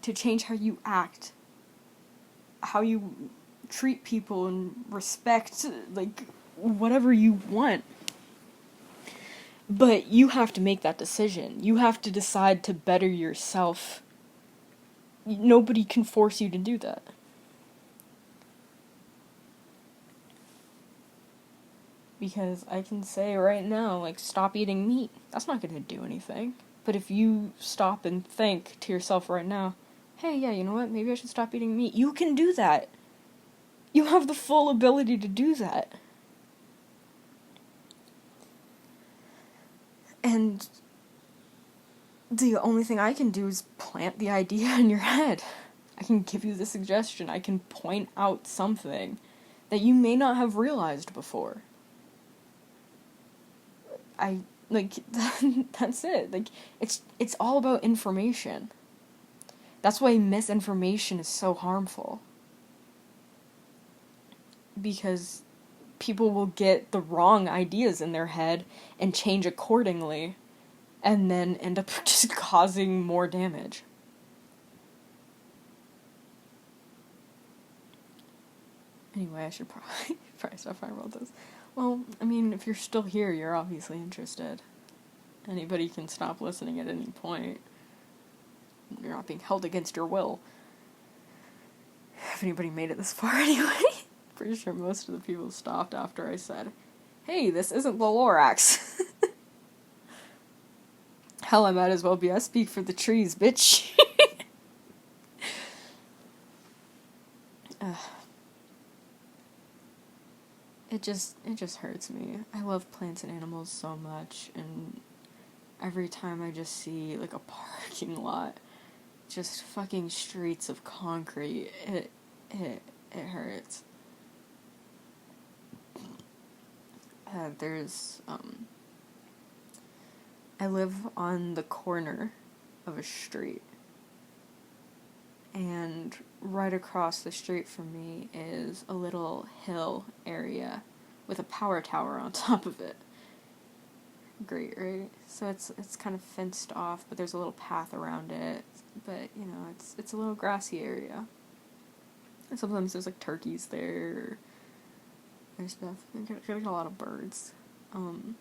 to change how you act, how you treat people and respect, like, whatever you want. But you have to make that decision. You have to decide to better yourself. Nobody can force you to do that. Because I can say right now, like, stop eating meat. That's not going to do anything. But if you stop and think to yourself right now, hey, yeah, you know what, maybe I should stop eating meat. You can do that. You have the full ability to do that. And the only thing I can do is plant the idea in your head. I can give you the suggestion. I can point out something that you may not have realized before. That's it. Like, it's all about information. That's why misinformation is so harmful. Because people will get the wrong ideas in their head and change accordingly, and then end up just causing more damage. Anyway, I should probably stop talking about this. Well, I mean, if you're still here, you're obviously interested. Anybody can stop listening at any point. You're not being held against your will. If anybody made it this far anyway. Pretty sure most of the people stopped after I said, hey, this isn't the Lorax. Hell, I might as well be. I speak for the trees, bitch. It just hurts me. I love plants and animals so much, and every time I just see, like, a parking lot, just fucking streets of concrete, it hurts. I live on the corner of a street, and right across the street from me is a little hill area with a power tower on top of it. great, right? So it's kind of fenced off, but there's a little path around it. But you know, it's a little grassy area. And sometimes there's like turkeys there. There's stuff. There's a lot of birds. And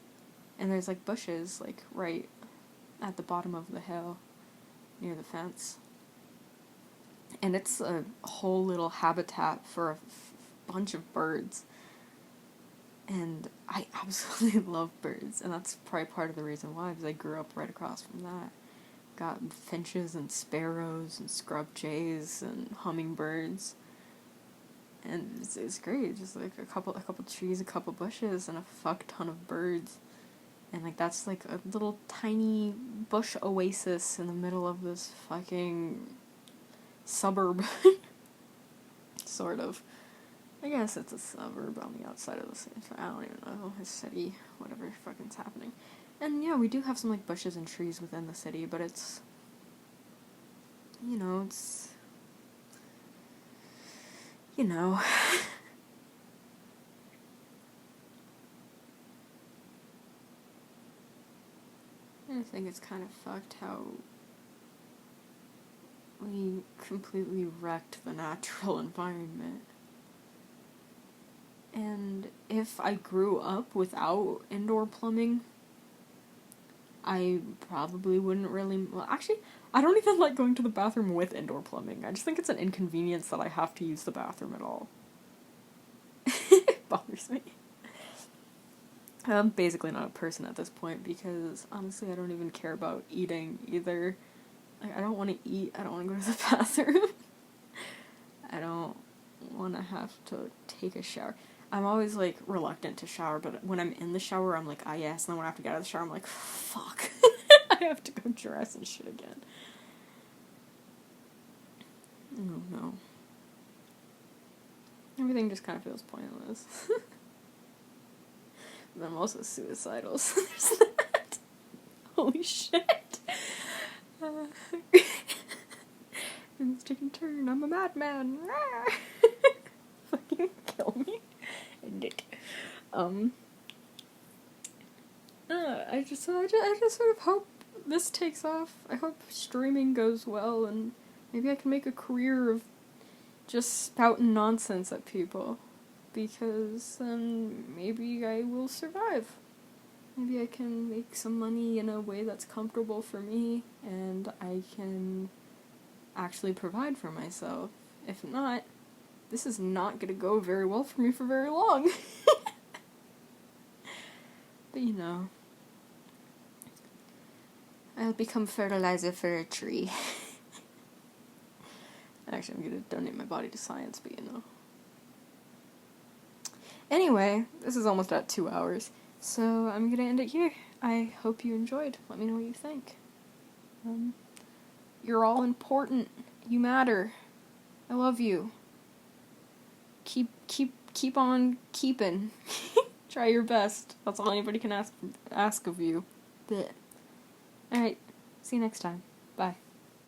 there's like bushes like right at the bottom of the hill near the fence. And it's a whole little habitat for a bunch of birds. And I absolutely love birds, and that's probably part of the reason why, because I grew up right across from that. Got finches and sparrows and scrub jays and hummingbirds. And it's great, just like a couple trees, a couple bushes, and a fuck ton of birds. And like that's like a little tiny bush oasis in the middle of this fucking suburb. Sort of. I guess it's a suburb on the outside of the city. I don't even know. A city, whatever fucking's happening. And yeah, we do have some like bushes and trees within the city, but it's, you know, it's, you know. I think it's kind of fucked how we completely wrecked the natural environment. And if I grew up without indoor plumbing, I probably wouldn't really... Well, actually, I don't even like going to the bathroom with indoor plumbing. I just think it's an inconvenience that I have to use the bathroom at all. It bothers me. I'm basically not a person at this point because, honestly, I don't even care about eating either. Like, I don't want to eat, I don't want to go to the bathroom. I don't want to have to take a shower. I'm always, like, reluctant to shower, but when I'm in the shower, I'm like, ah, yes, and then when I have to get out of the shower, I'm like, fuck. I have to go dress and shit again. Oh, no. Everything just kind of feels pointless. But I'm also suicidal, so there's that. Holy shit. It's taking a turn. I'm a madman. Fucking kill me. End it. I just sort of hope this takes off. I hope streaming goes well, and maybe I can make a career of just spouting nonsense at people. Because then maybe I will survive. Maybe I can make some money in a way that's comfortable for me, and I can actually provide for myself. If not, this is not going to go very well for me for very long. But you know, I'll become fertilizer for a tree. Actually, I'm going to donate my body to science, but you know. Anyway, this is almost at 2 hours, so I'm gonna end it here. I hope you enjoyed. Let me know what you think. You're all important. You matter. I love you. Keep on keeping. Try your best. That's all anybody can ask of you. But alright, see you next time.